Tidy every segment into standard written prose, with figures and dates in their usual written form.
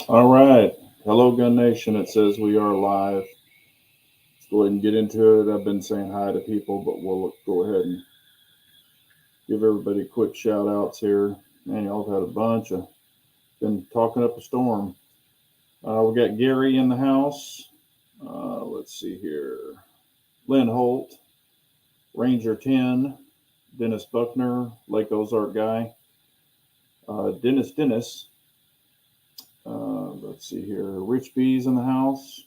All right. Hello, Gun Nation. It says we are live. Let's go ahead and get into it. I've been saying hi to people, but we'll go ahead and give everybody quick shout outs here. Man, y'all have had a bunch of been talking up a storm. We got Gary in the house. Let's see here. Lynn Holt, Ranger 10, Dennis Buckner, Lake Ozark guy, Dennis. Let's see here. Rich B's in the house.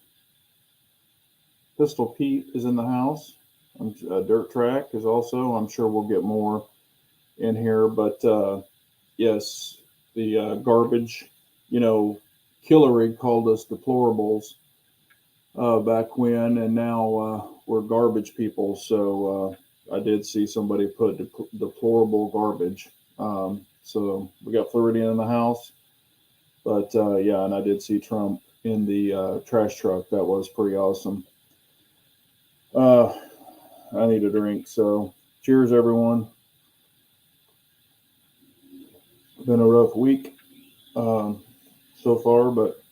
Pistol Pete is in the house. Dirt Track is also. I'm sure we'll get more in here, but yes, the garbage. You know, Hillary called us deplorables back when, and now we're garbage people. So I did see somebody put deplorable garbage. So we got Floridian in the house, but yeah, and I did see Trump in the trash truck. That was pretty awesome. Uh, I need a drink. So, cheers, everyone. Been a rough week so far, but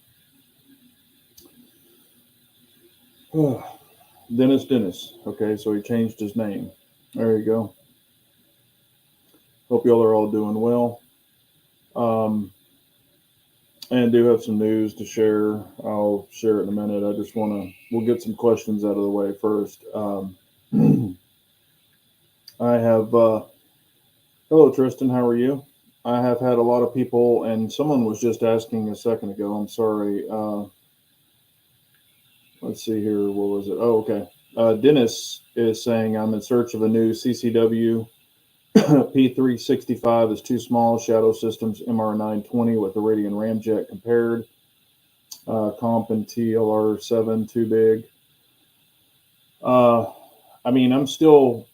Dennis. Okay, so he changed his name. There you go. Hope y'all are all doing well. Um, and do have some news to share. I'll share it in a minute. I just want to, we'll get some questions out of the way first. I have, hello, Tristan. How are you? I have had a lot of people, and someone was just asking a second ago. I'm sorry. Let's see here. What was it? Oh, okay. Dennis is saying I'm in search of a new CCW. P365 is too small. Shadow Systems MR920 with the Radian Ramjet compared. Comp and TLR7 too big. Uh, I mean, I'm still,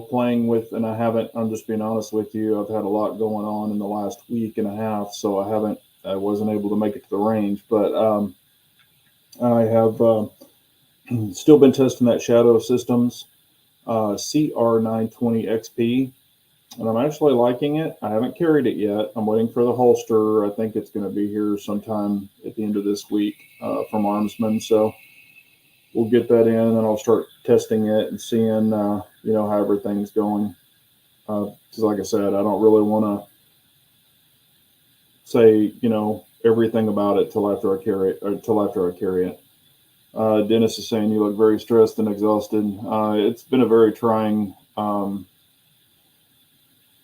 playing with, and I haven't. I'm just being honest with you. I've had a lot going on in the last week and a half, so I wasn't able to make it to the range, but I have still been testing that Shadow Systems CR920XP, and I'm actually liking it. I haven't carried it yet. I'm waiting for the holster. I think it's going to be here sometime at the end of this week from Armsman. So we'll get that in, and then I'll start testing it and seeing, how everything's going. Because, like I said, I don't really want to say, everything about it till after I carry it, or till after I carry it. Dennis is saying you look very stressed and exhausted. It's been a very trying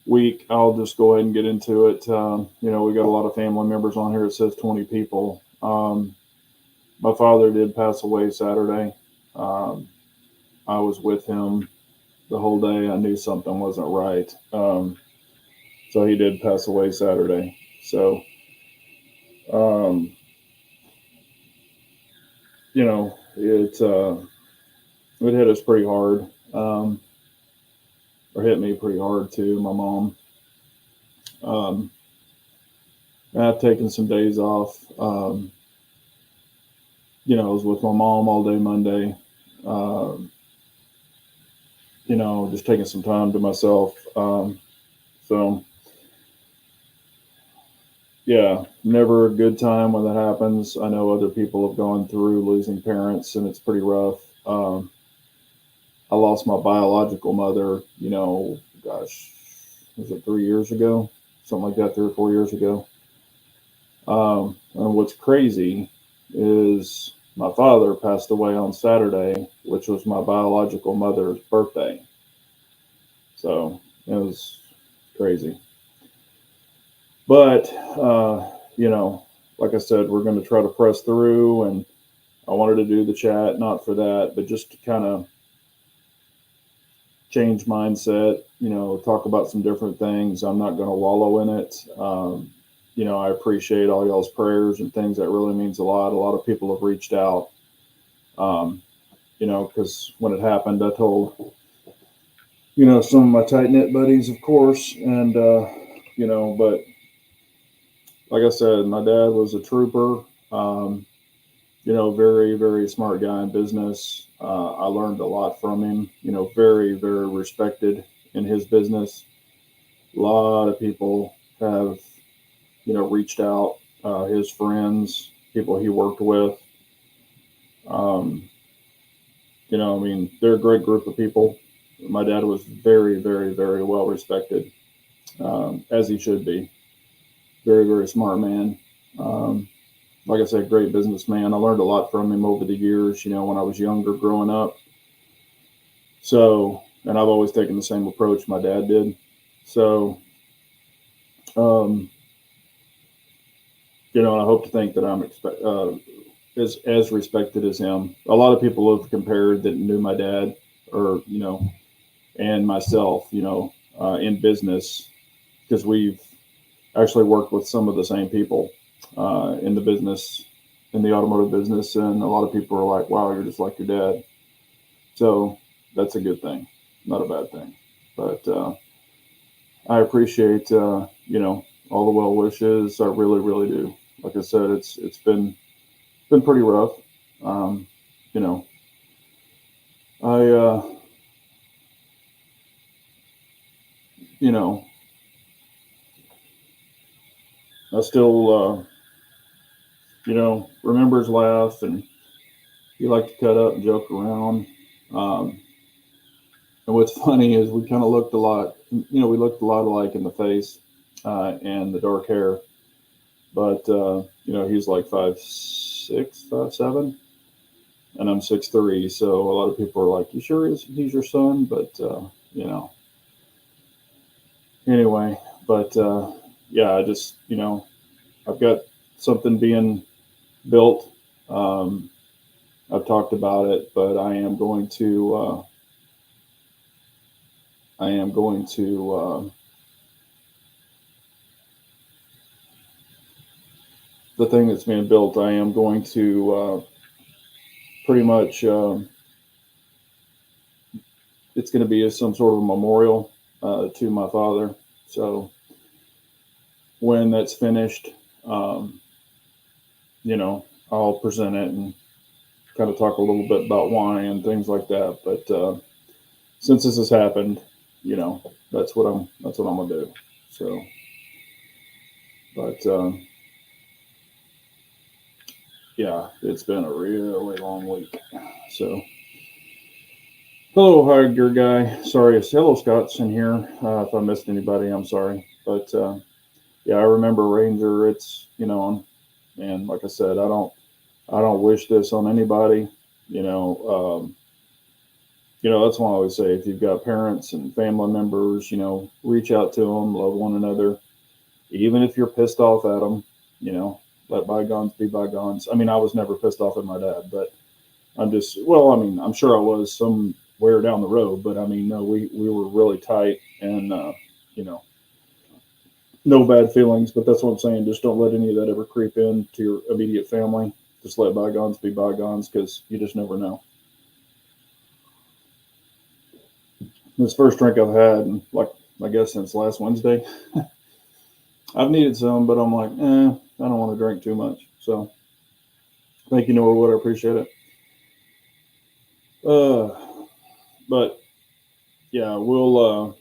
week. I'll just go ahead and get into it. We got a lot of family members on here. It says 20 people. My father did pass away Saturday. I was with him the whole day. I knew something wasn't right. So he did pass away Saturday. So, um, it hit us pretty hard. Or hit me pretty hard too. My mom. Um, I've taken some days off. I was with my mom all day Monday. Um, just taking some time to myself. So, yeah, never a good time when that happens. I know other people have gone through losing parents, and it's pretty rough. I lost my biological mother, gosh, was it 3 years ago? Something like that, 3 or 4 years ago. And what's crazy is my father passed away on Saturday, which was my biological mother's birthday. So it was crazy. But, like I said, we're going to try to press through. And I wanted to do the chat, not for that, but just to kind of change mindset, talk about some different things. I'm not going to wallow in it. I appreciate all y'all's prayers and things. That really means a lot. A lot of people have reached out, because when it happened, I told, some of my tight knit buddies, of course. And, but like I said, my dad was a trooper, very, very smart guy in business. I learned a lot from him, very, very respected in his business. A lot of people have, reached out. his friends, people he worked with. Um, I mean, they're a great group of people. My dad was very, very, very well respected, as he should be. Very, very smart man. Um, like I said, great businessman. I learned a lot from him over the years, when I was younger growing up. So, and I've always taken the same approach my dad did. So, um, I hope to think that I'm as respected as him. A lot of people have compared that knew my dad, or and myself, in business, because we've actually worked with some of the same people in the business, in the automotive business, and a lot of people are like, "Wow, you're just like your dad." So that's a good thing, not a bad thing. But I appreciate all the well wishes. I really, really do. Like I said, it's been pretty rough. Um, you know, I you know I still remember his laugh, and he liked to cut up and joke around. Um, and what's funny is we kind of looked a lot. We looked a lot alike in the face and the dark hair. But he's like 5'6", 5'7", and I'm 6'3". So a lot of people are like, "You sure he's your son?" But anyway. But yeah, I just I've got something being built. Um, I've talked about it, but I am going to. I am going to. The thing that's being built, I am going to pretty much. It's going to be some sort of a memorial to my father. So when that's finished, um, I'll present it and kind of talk a little bit about why and things like that. But since this has happened, that's what I'm gonna do. So, but yeah, it's been a really long week. So, hello, hired gear guy. Sorry, it's hello Scott's in here. If I missed anybody, I'm sorry. But yeah, I remember Ranger. It's and like I said, I don't wish this on anybody. You know, that's why I always say if you've got parents and family members, reach out to them, love one another, even if you're pissed off at them. Let bygones be bygones. I mean, I was never pissed off at my dad, but well, I mean, I'm sure I was somewhere down the road, but I mean, no, we were really tight, and you know, no bad feelings. But that's what I'm saying. Just don't let any of that ever creep into your immediate family. Just let bygones be bygones, because you just never know. This first drink I've had, and like I guess since last Wednesday, I've needed some, but I'm like, I don't want to drink too much. So thank you, Noah Wood. I appreciate it. Uh, but yeah, we'll.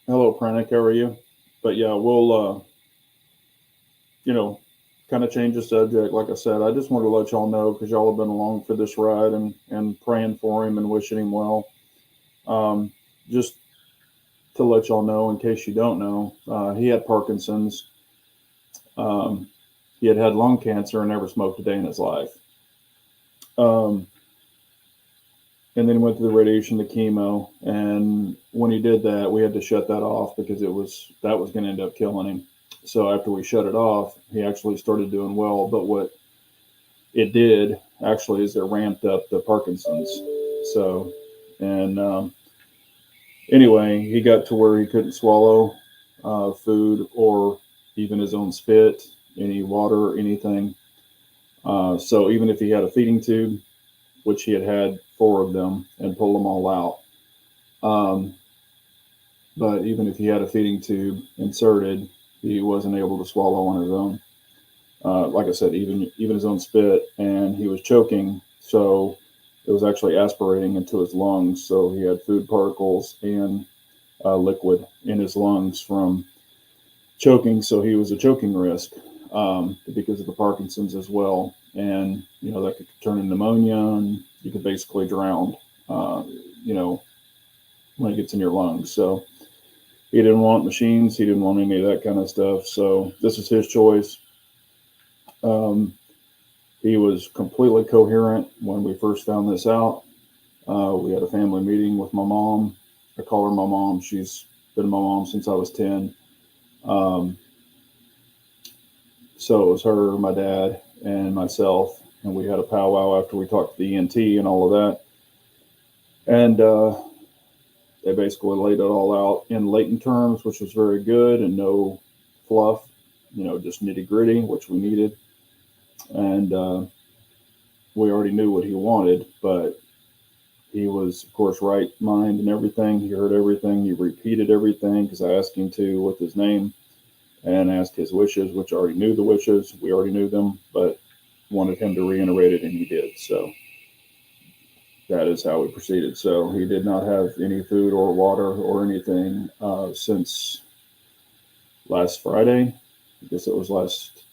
Hello, Pranic. How are you? But yeah, we'll. You know, kind of change the subject. Like I said, I just wanted to let y'all know, because y'all have been along for this ride, and praying for him and wishing him well. Just to let y'all know, in case you don't know, he had Parkinson's. Um, he had lung cancer and never smoked a day in his life. Um, and then went through the radiation, the chemo, and when he did that, we had to shut that off, because that was going to end up killing him. So after we shut it off, he actually started doing well. But what it did actually is it ramped up the Parkinson's. So, and anyway, he got to where he couldn't swallow food, or even his own spit, any water, anything. So even if he had a feeding tube, which he had 4 of them and pulled them all out, but even if he had a feeding tube inserted, he wasn't able to swallow on his own. Like I said, even his own spit, and he was choking, so it was actually aspirating into his lungs. So he had food particles and liquid in his lungs from choking, so he was a choking risk because of the Parkinson's as well, and that could turn into pneumonia, and you could basically drown, uh, you know, when it gets in your lungs. So he didn't want machines, he didn't want any of that kind of stuff. So this is his choice. Um, he was completely coherent when we first found this out. We had a family meeting with my mom. I call her my mom. She's been my mom since I was 10. Um, so it was her, my dad, and myself. And we had a powwow after we talked to the ENT and all of that. And they basically laid it all out in layton terms, which was very good, and no fluff, just nitty gritty, which we needed. And we already knew what he wanted, but he was, of course, right mind and everything. He heard everything. He repeated everything because I asked him to with his name and asked his wishes, which I already knew the wishes. We already knew them, but wanted him to reiterate it, and he did. So that is how we proceeded. So he did not have any food or water or anything since last Friday. I guess it was last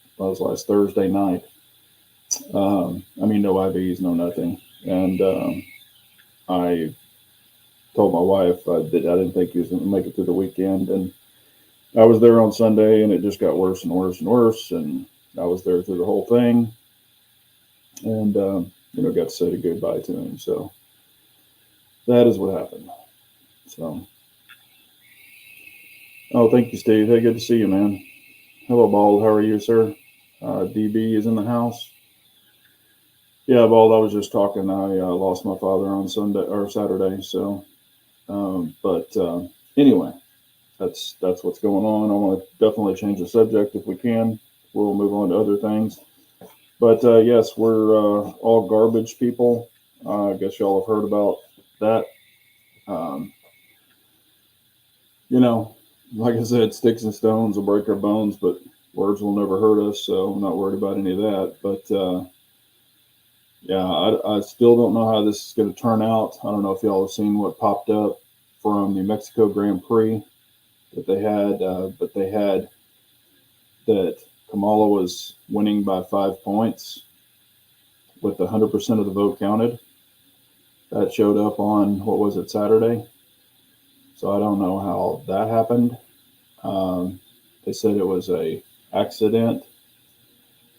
Thursday night. No IVs, no nothing. And I told my wife that I didn't think he was going to make it through the weekend. And I was there on Sunday, and it just got worse and worse and worse. And I was there through the whole thing, and got to say goodbye to him. So that is what happened. So, oh, thank you, Steve. Hey, good to see you, man. Hello, Bald. How are you, sir? DB is in the house. Yeah, Bald. I was just talking. I lost my father on Sunday or Saturday. So, but anyway, that's what's going on. I want to definitely change the subject if we can. We'll move on to other things. But yes, we're all garbage people. I guess y'all have heard about that. Um, like I said, sticks and stones will break our bones, but words will never hurt us. So I'm not worried about any of that. But yeah, I still don't know how this is going to turn out. I don't know if y'all have seen what popped up from the Mexico Grand Prix that they had, but they had that Kamala was winning by 5 points with 100% of the vote counted. That showed up on, what was it, Saturday? So I don't know how that happened. They said it was a accident.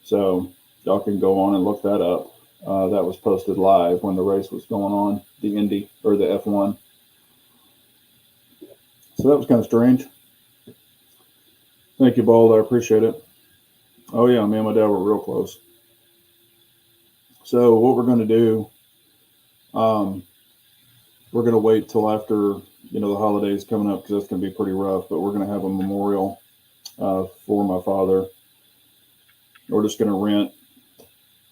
So y'all can go on and look that up. That was posted live when the race was going on, the Indy or the F1. So that was kind of strange. Thank you, Bold. I appreciate it. Oh yeah, me and my dad were real close. So what we're going to do, we're going to wait till after the holidays coming up, because that's going to be pretty rough. But we're going to have a memorial for my father. We're just going to rent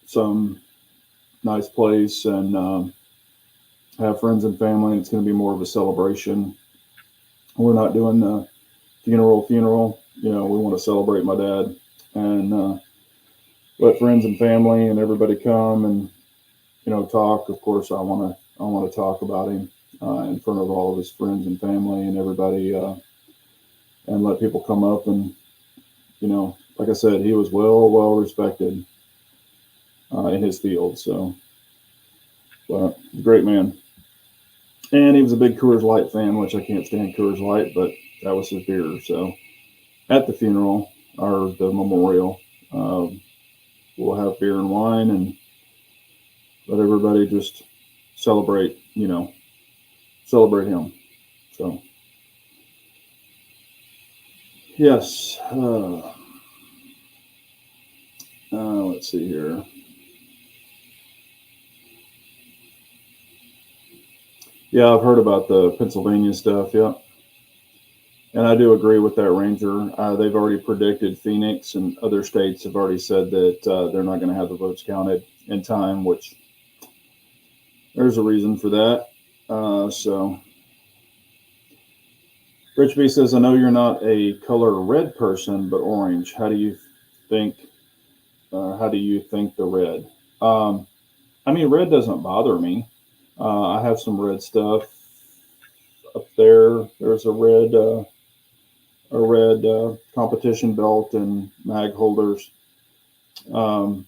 some nice place and have friends and family. And it's going to be more of a celebration. We're not doing the funeral. We want to celebrate my dad and let friends and family and everybody come and talk. Of course, I want to talk about him in front of all of his friends and family and everybody, and let people come up and like I said, he was well respected in his field. So, but great man. And he was a big Coors Light fan, which I can't stand Coors Light, but that was his beer. So at the funeral or the memorial, we'll have beer and wine and let everybody just celebrate him. So, yes. Let's see here. Yeah, I've heard about the Pennsylvania stuff. Yeah. And I do agree with that, Ranger. They've already predicted Phoenix and other states have already said that they're not going to have the votes counted in time, which there's a reason for that. So, Rich B says, I know you're not a color red person, but orange. How do you think the red? Red doesn't bother me. I have some red stuff up there. There's a red a red competition belt and mag holders. Um,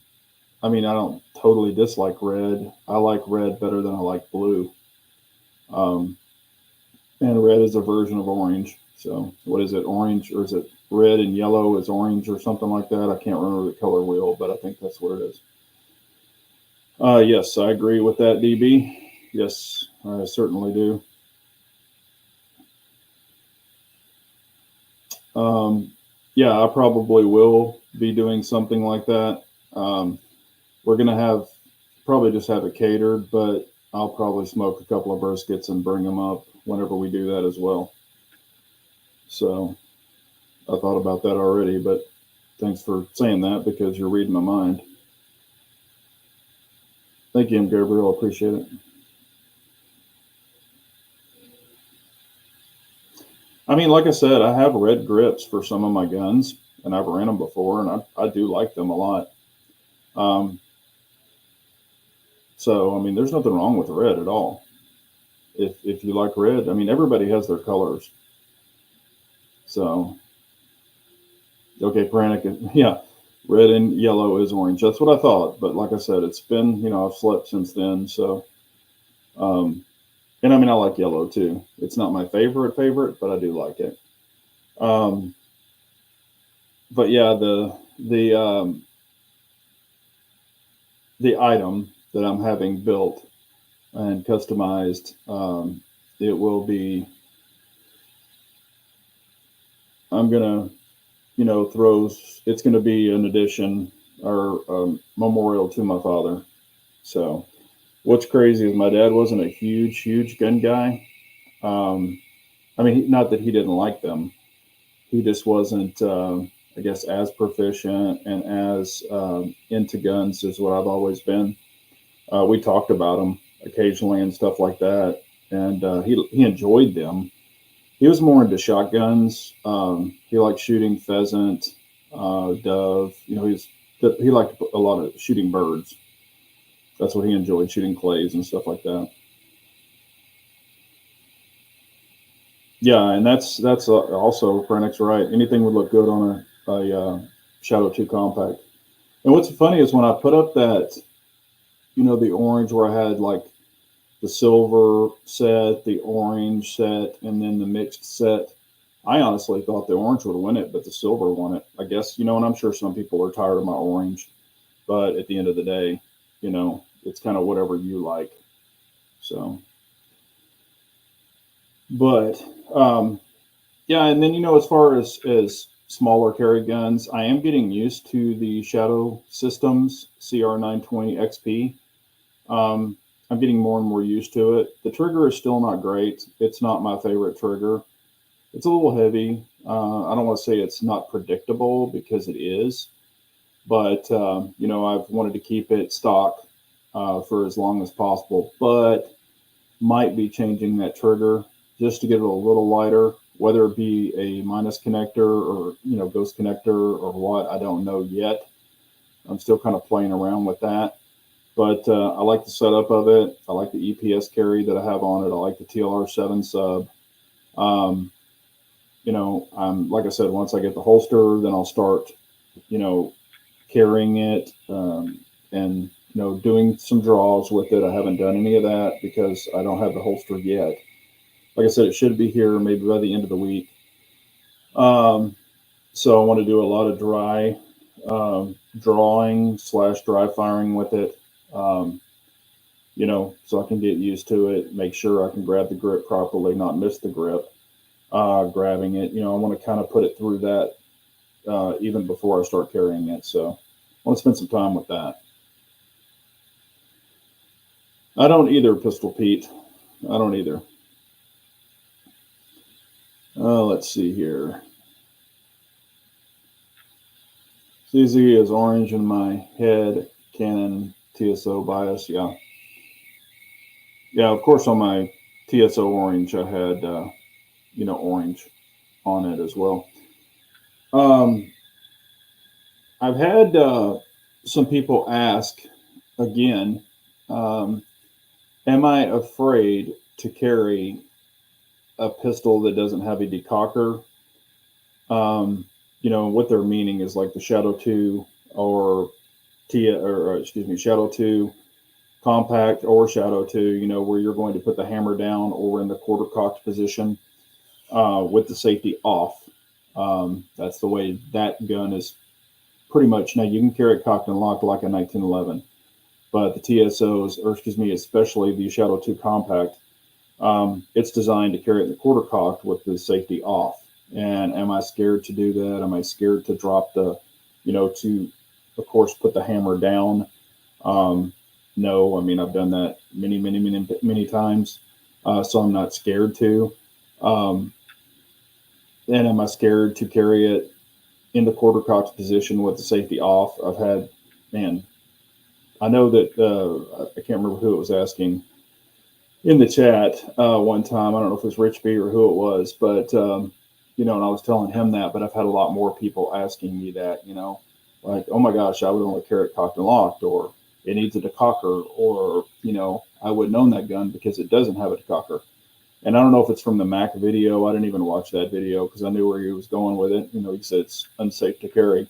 I mean, I don't totally dislike red. I like red better than I like blue. Um, and red is a version of orange. So what is it? Orange, or is it red and yellow is orange or something like that? I can't remember the color wheel, but I think that's what it is. Yes, I agree with that, DB. Yes, I certainly do. Um, yeah, I probably will be doing something like that. We're gonna have probably just have it catered, but I'll probably smoke a couple of briskets and bring them up whenever we do that as well. So I thought about that already, but thanks for saying that because you're reading my mind. Thank you, Gabriel. I appreciate it. I mean, like I said, I have red grips for some of my guns, and I've ran them before, and I do like them a lot. Um, so, I mean, there's nothing wrong with red at all. If you like red, I mean, everybody has their colors. So, okay, Pranic, yeah, red and yellow is orange. That's what I thought. But like I said, it's been, I've slept since then. So, um, and I mean, I like yellow too. It's not my favorite, but I do like it. Um, but yeah, the item that I'm having built and customized, it will be. I'm gonna, throws. It's gonna be an addition or memorial to my father. So what's crazy is my dad wasn't a huge gun guy. Um, I mean, not that he didn't like them. He just wasn't, I guess, as proficient and as into guns as what I've always been. We talked about them occasionally and stuff like that, and he enjoyed them. He was more into shotguns. He liked shooting pheasant, dove. He liked a lot of shooting birds. That's what he enjoyed, shooting clays and stuff like that. Yeah, and that's also Krennic's right. Anything would look good on a Shadow 2 compact. And what's funny is when I put up that, the orange where I had like the silver set, the orange set, and then the mixed set. I honestly thought the orange would win it, but the silver won it. I guess, and I'm sure some people are tired of my orange, but at the end of the day, it's kind of whatever you like. So, but yeah, and then as far as smaller carry guns, I am getting used to the Shadow Systems CR920 XP. Um, I'm getting more and more used to it. The trigger is still not great. It's not my favorite trigger. It's a little heavy. I don't want to say it's not predictable because it is, but I've wanted to keep it stock for as long as possible. But might be changing that trigger just to get it a little lighter, whether it be a minus connector or ghost connector or what. I don't know yet. I'm still kind of playing around with that. But I like the setup of it. I like the EPS carry that I have on it. I like the TLR7 sub. Um, I'm like I said, once I get the holster, then I'll start, you know, carrying it and doing some draws with it. I haven't done any of that because I don't have the holster yet. Like I said, it should be here maybe by the end of the week. Um, so I want to do a lot of dry drawing slash dry firing with it. Um, so I can get used to it, make sure I can grab the grip properly, not miss the grip, grabbing it. I want to kind of put it through that even before I start carrying it. So I want to spend some time with that. I don't either, Pistol Pete. I don't either. Let's see here. CZ is orange in my head. Canon TSO bias. Yeah. Yeah, of course, on my TSO orange, I had, orange on it as well. Um, I've had some people ask again, um, am I afraid to carry a pistol that doesn't have a decocker? What they're meaning is like the Shadow 2 or excuse me, Shadow 2 compact or Shadow 2, where you're going to put the hammer down or in the quarter cocked position with the safety off. That's the way that gun is pretty much. Now, you can carry it cocked and locked like a 1911, but the TSOs, or excuse me, especially the Shadow 2 compact, it's designed to carry it in the quarter cocked with the safety off. And am I scared to do that? Am I scared to drop to, of course, put the hammer down? No, I mean, I've done that many, many, many, many times. So I'm not scared to. And am I scared to carry it in the quarter cocked position with the safety off? I know that I can't remember who it was asking in the chat one time. I don't know if it was Rich B or who it was, but and I was telling him that. But I've had a lot more people asking me that, like, oh my gosh, I would only carry it cocked and locked, or it needs a decocker, or I wouldn't own that gun because it doesn't have a decocker. And I don't know if it's from the Mac video. I didn't even watch that video because I knew where he was going with it. He said it's unsafe to carry.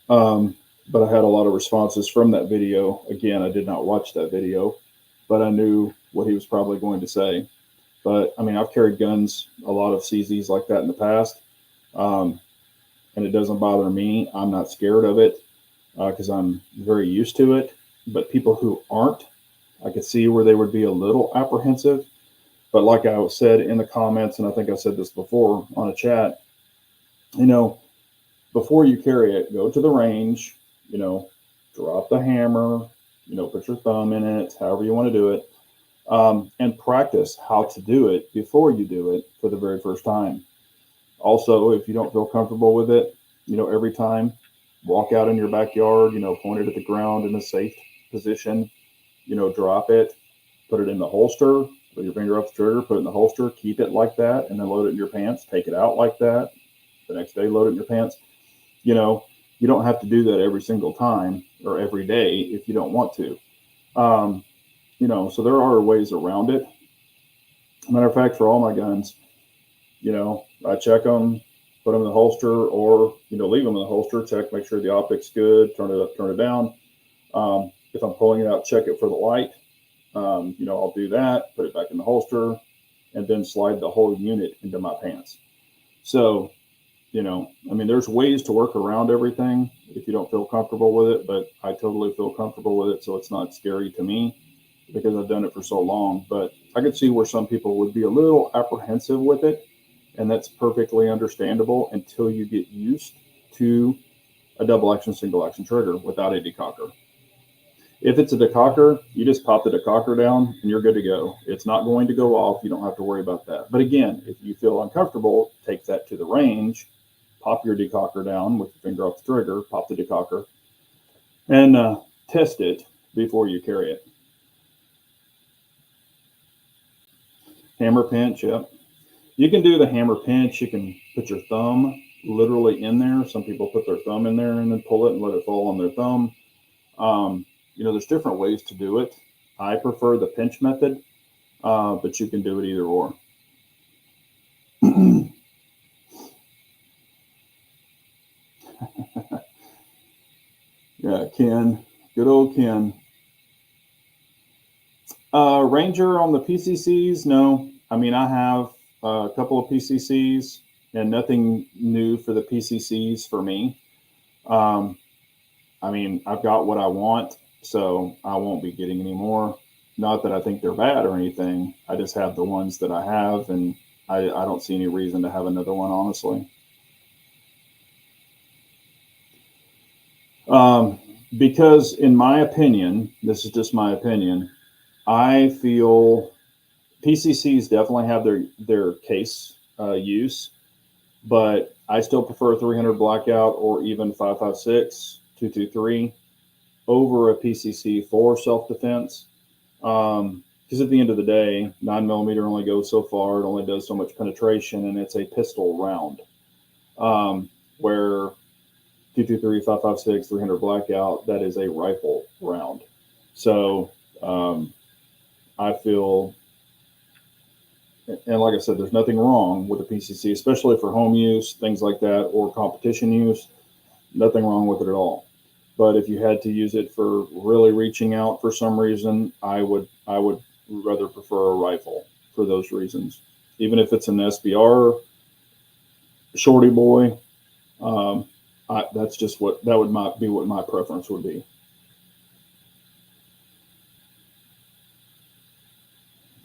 But I had a lot of responses from that video. Again, I did not watch that video, but I knew what he was probably going to say. But I mean, I've carried guns, a lot of CZs like that in the past, and it doesn't bother me. I'm not scared of it because I'm very used to it. But people who aren't, I could see where they would be a little apprehensive. But like I said in the comments, and I think I said this before on a chat, before you carry it, go to the range, drop the hammer, put your thumb in it, however you want to do it, and practice how to do it before you do it for the very first time. Also, if you don't feel comfortable with it, every time, walk out in your backyard, point it at the ground in a safe position, drop it, put it in the holster, put your finger off the trigger, put it in the holster, keep it like that, and then load it in your pants, take it out like that. The next day, load it in your pants. You don't have to do that every single time or every day if you don't want to. So there are ways around it. Matter of fact, for all my guns, I check them, put them in the holster, or, leave them in the holster, check, make sure the optic's good, turn it up, turn it down. If I'm pulling it out, check it for the light. I'll do that, put it back in the holster, and then slide the whole unit into my pants. So, there's ways to work around everything if you don't feel comfortable with it, but I totally feel comfortable with it, so it's not scary to me because I've done it for so long. But I could see where some people would be a little apprehensive with it, and that's perfectly understandable until you get used to a double action, single action trigger without a decocker. If it's a decocker, you just pop the decocker down and you're good to go. It's not going to go off. You don't have to worry about that. But again, if you feel uncomfortable, take that to the range, pop your decocker down with your finger off the trigger, pop the decocker, and test it before you carry it. Hammer pinch, yep. You can do the hammer pinch. You can put your thumb literally in there. Some people put their thumb in there and then pull it and let it fall on their thumb. There's different ways to do it. I prefer the pinch method, but you can do it either or. Yeah, Ken, good old Ken. Ranger on the PCCs, no. I mean, I have a couple of PCCs and nothing new for the PCCs for me. I've got what I want, so I won't be getting any more. Not that I think they're bad or anything. I just have the ones that I have, and I don't see any reason to have another one, honestly. Because in my opinion, this is just my opinion, I feel PCCs definitely have their case use, but I still prefer 300 blackout or even 5.56, 223 over a PCC for self-defense. Because at the end of the day, 9mm only goes so far. It only does so much penetration, and it's a pistol round. Where 223, 5.56, 300 blackout, that is a rifle round. So I feel and like I said, there's nothing wrong with a PCC, especially for home use, things like that, or competition use. Nothing wrong with it at all. But if you had to use it for really reaching out for some reason, I would rather prefer a rifle for those reasons. Even if it's an SBR shorty boy, that's just what that would be what my preference would be.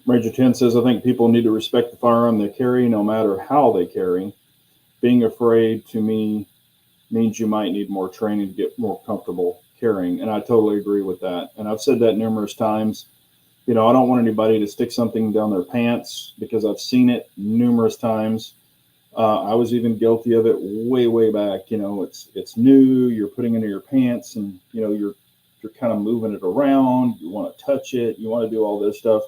Major 10 says, I think people need to respect the firearm they carry no matter how they carry. Being afraid to me means you might need more training to get more comfortable carrying. And I totally agree with that. And I've said that numerous times. You know, I don't want anybody to stick something down their pants because I've seen it numerous times. I was even guilty of it way, way back. You know, it's new. You're putting it in your pants, and you know you're kind of moving it around. You want to touch it. You want to do all this stuff.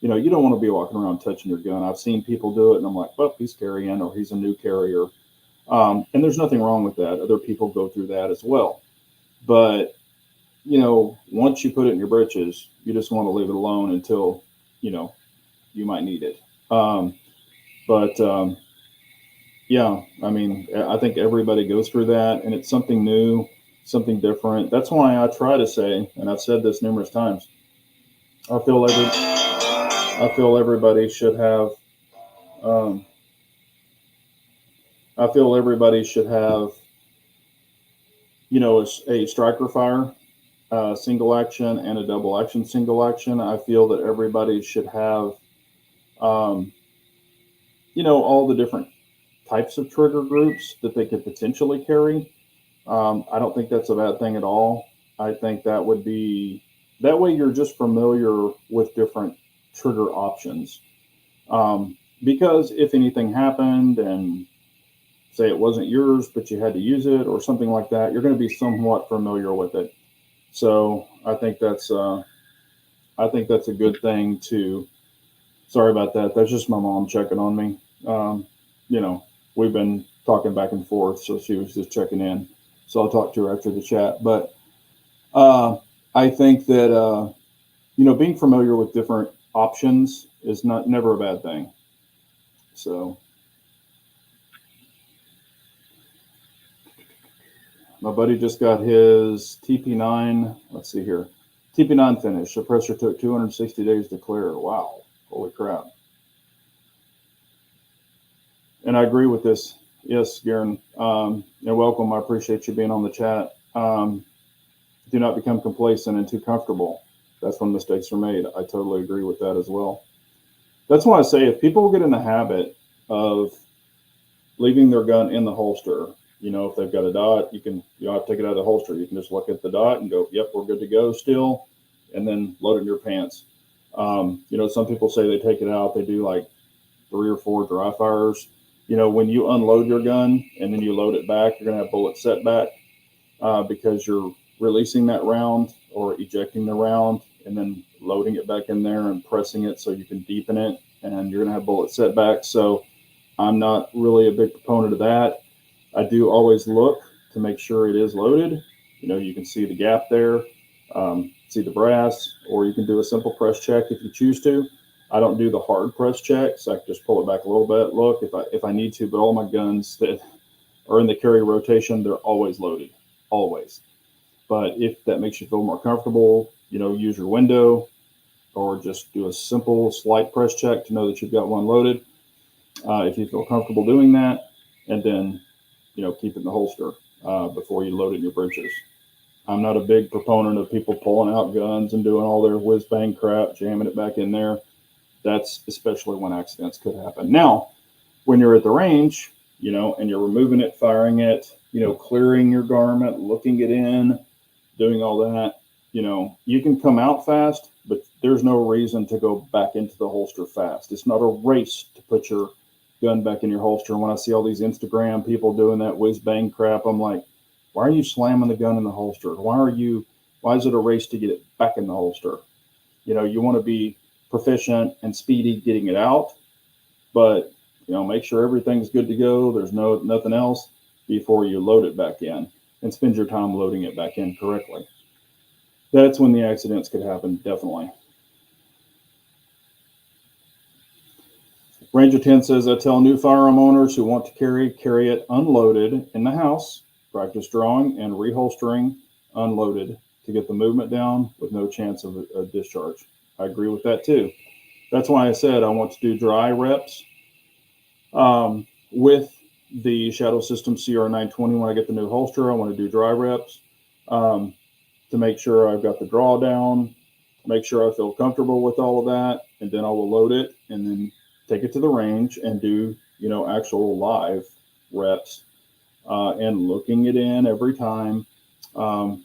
You know, you don't want to be walking around touching your gun. I've seen people do it, and I'm like, well, he's carrying, or he's a new carrier. And there's nothing wrong with that. Other people go through that as well. But, you know, once you put it in your britches, you just want to leave it alone until, you know, you might need it. But yeah, I mean, I think everybody goes through that, and it's something new, something different. That's why I try to say, and I've said this numerous times, I feel everybody should have, um, I feel everybody should have, you know, a striker fire, single action, and a double action single action. I feel that everybody should have, um, you know, all the different types of trigger groups that they could potentially carry. I don't think that's a bad thing at all. I think that would be that way you're just familiar with different trigger options. Because if anything happened and say it wasn't yours, but you had to use it or something like that, you're going to be somewhat familiar with it. So I think that's a good thing to. Sorry about that. That's just my mom checking on me. You know, we've been talking back and forth, so she was just checking in. So I'll talk to her after the chat. But uh, I think that you know, being familiar with different options is not never a bad thing. So my buddy just got his TP9. Let's see here. TP9 finish. Suppressor took 260 days to clear. Wow. Holy crap. And I agree with this. Yes, Garen. And welcome. I appreciate you being on the chat. Do not become complacent and too comfortable. That's when mistakes are made. I totally agree with that as well. That's why I say if people get in the habit of leaving their gun in the holster, you know, if they've got a dot, you don't have to take it out of the holster. You can just look at the dot and go, yep, we're good to go still, and then load it in your pants. You know, some people say they take it out. They do like 3 or 4 dry fires. You know, when you unload your gun and then you load it back, you're going to have bullet setback because you're releasing that round or ejecting the round and then loading it back in there and pressing it so you can deepen it, and you're going to have bullet setback. So I'm not really a big proponent of that. I do always look to make sure it is loaded. You know, you can see the gap there, see the brass, or you can do a simple press check if you choose to. I don't do the hard press check, so I can just pull it back a little bit. Look, if I need to, but all my guns that are in the carry rotation, they're always loaded, always. But if that makes you feel more comfortable, you know, use your window or just do a simple slight press check to know that you've got one loaded. If you feel comfortable doing that, and then, you know, keep it in the holster before you load it in your breeches. I'm not a big proponent of people pulling out guns and doing all their whiz bang crap, jamming it back in there. That's especially when accidents could happen. Now, when you're at the range, you know, and you're removing it, firing it, you know, clearing your garment, looking it in, doing all that, you know, you can come out fast, but there's no reason to go back into the holster fast. It's not a race to put your gun back in your holster. And when I see all these Instagram people doing that whiz bang crap, I'm like, why are you slamming the gun in the holster? Why is it a race to get it back in the holster? You know, you want to be proficient and speedy getting it out, but, you know, make sure everything's good to go. There's nothing else before you load it back in, and spend your time loading it back in correctly. That's when the accidents could happen, definitely. Ranger 10 says, I tell new firearm owners who want to carry it unloaded in the house, practice drawing and reholstering unloaded to get the movement down with no chance of a discharge. I agree with that too. That's why I said I want to do dry reps with the Shadow System CR920. When I get the new holster, I want to do dry reps to make sure I've got the drawdown, make sure I feel comfortable with all of that, and then I will load it and then take it to the range and do, actual live reps and looking it in every time, and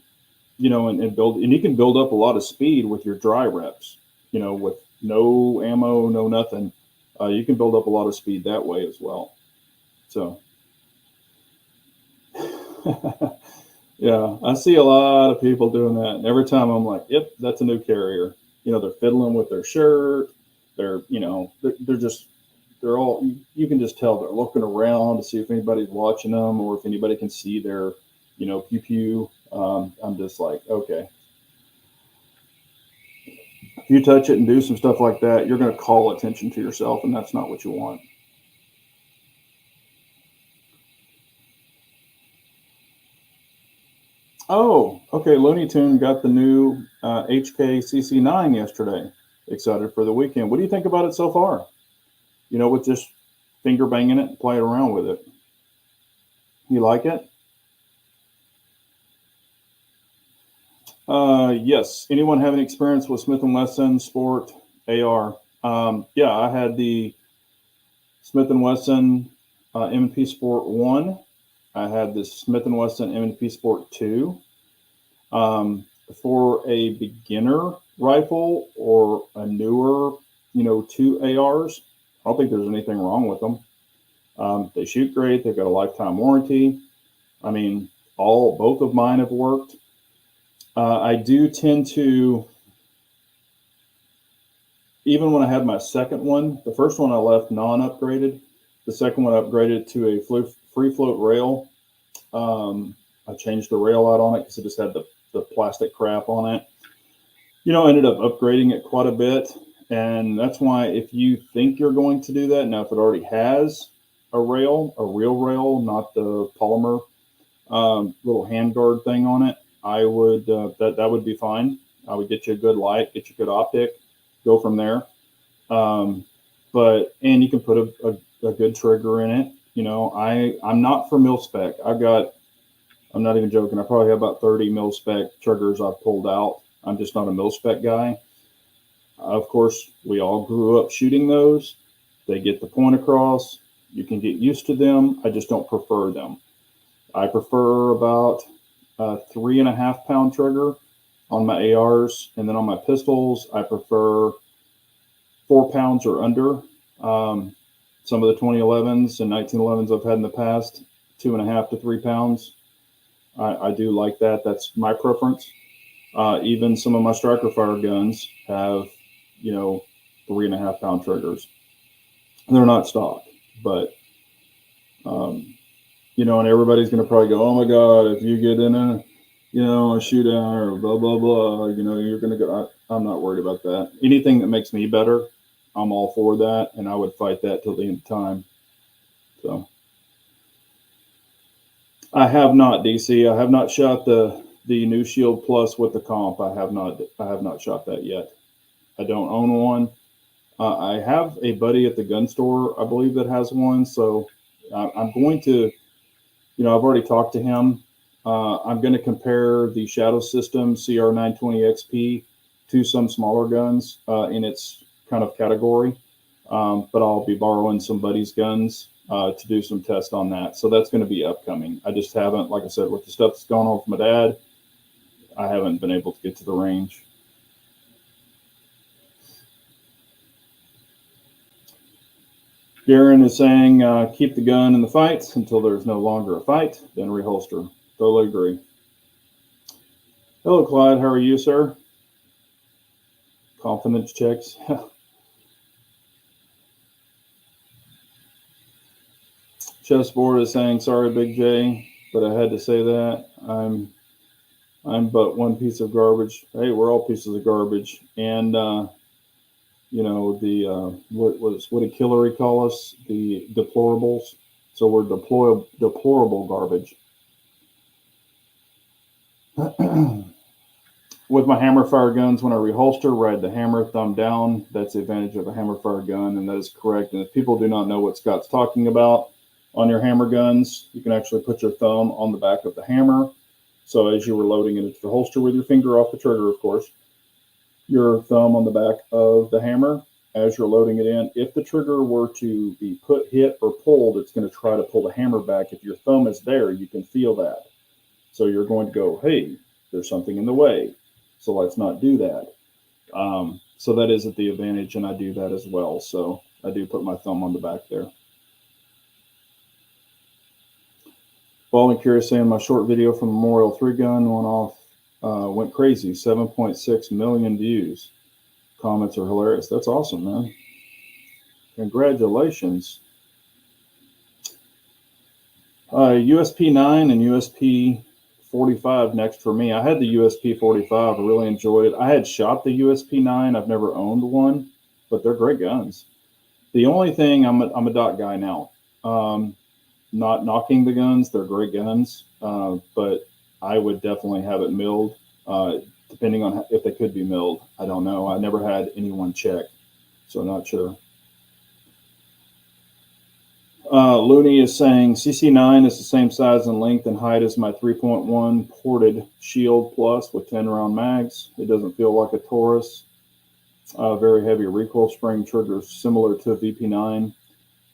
build, and you can build up a lot of speed with your dry reps, with no ammo, no nothing. You can build up a lot of speed that way as well. So, yeah, I see a lot of people doing that. And every time I'm like, yep, that's a new carrier. They're fiddling with their shirt. They're all, you can just tell they're looking around to see if anybody's watching them or if anybody can see their, pew pew. I'm just like, okay. If you touch it and do some stuff like that, you're going to call attention to yourself, and that's not what you want. Oh, okay. Looney Tune got the new HK-CC9 yesterday. Excited for the weekend. What do you think about it so far? With just finger banging it and playing around with it. You like it? Yes. Anyone have any experience with Smith & Wesson Sport AR? Yeah, I had the Smith & Wesson M&P Sport 1. I had the Smith & Wesson M&P Sport 2. For a beginner rifle or a newer, 2 ARs, I don't think there's anything wrong with them. They shoot great. They've got a lifetime warranty. I mean, both of mine have worked. I do tend to, even when I had my second one, the first one I left non-upgraded. The second one I upgraded to a free float rail. I changed the rail out on it because it just had the plastic crap on it. I ended up upgrading it quite a bit. And that's why if you think you're going to do that, now if it already has a real rail, not the polymer little handguard thing on it, I would that would be fine. I would get you a good light, get you a good optic, go from there. And you can put a good trigger in it. I'm not for mil spec. I'm not even joking. I probably have about 30 mil spec triggers I've pulled out. I'm just not a mil spec guy. Of course, we all grew up shooting those. They get the point across. You can get used to them. I just don't prefer them. I prefer about a 3.5 pound trigger on my ARs, and then on my pistols, I prefer 4 pounds or under. Some of the 2011s and 1911s I've had in the past, 2.5 to 3 pounds. I do like that. That's my preference. Even some of my striker fire guns have, 3.5 pound triggers. They're not stock, but, and everybody's going to probably go, oh my God, if you get in a shootout or blah, blah, blah, you're going to go, I'm not worried about that. Anything that makes me better, I'm all for that. And I would fight that till the end of time. So I have not, DC. I have not shot the new Shield Plus with the comp. I have not shot that yet. I don't own one. I have a buddy at the gun store, I believe, that has one. So I'm going to, I've already talked to him. I'm going to compare the Shadow System CR920XP to some smaller guns in its kind of category. But I'll be borrowing somebody's guns to do some tests on that. So that's going to be upcoming. I just haven't, like I said, with the stuff that's gone on with my dad, I haven't been able to get to the range. Darren is saying, keep the gun in the fight until there's no longer a fight, then reholster. Totally agree. Hello, Clyde. How are you, sir? Confidence checks. Chessboard is saying, sorry, Big J, but I had to say that. I'm but one piece of garbage. Hey, we're all pieces of garbage. And, you know, the what did Hillary call us? The deplorables. So we're deplorable garbage. With my hammer fire guns, when I reholster, ride the hammer thumb down. That's the advantage of a hammer fire gun, and that is correct. And if people do not know what Scott's talking about on your hammer guns, you can actually put your thumb on the back of the hammer. So as you were loading it into the holster with your finger off the trigger, of course, your thumb on the back of the hammer as you're loading it in. If the trigger were to be hit or pulled, it's going to try to pull the hammer back. If your thumb is there, you can feel that. So you're going to go, hey, there's something in the way. So let's not do that. So that is at the advantage, and I do that as well. So I do put my thumb on the back there. Ball and Curious saying my short video from Memorial 3 gun went crazy. 7.6 million views. Comments are hilarious. That's awesome, man. Congratulations. USP 9 and USP 45 next for me. I had the USP 45. I really enjoyed it. I had shot the USP 9. I've never owned one, but they're great guns. The only thing, I'm a dot guy now. Not knocking the guns. They're great guns, but I would definitely have it milled, depending on if they could be milled. I don't know. I never had anyone check, so not sure. Looney is saying CC9 is the same size and length and height as my 3.1 ported Shield Plus with 10 round mags. It doesn't feel like a Taurus. Very heavy recoil spring, triggers similar to VP9.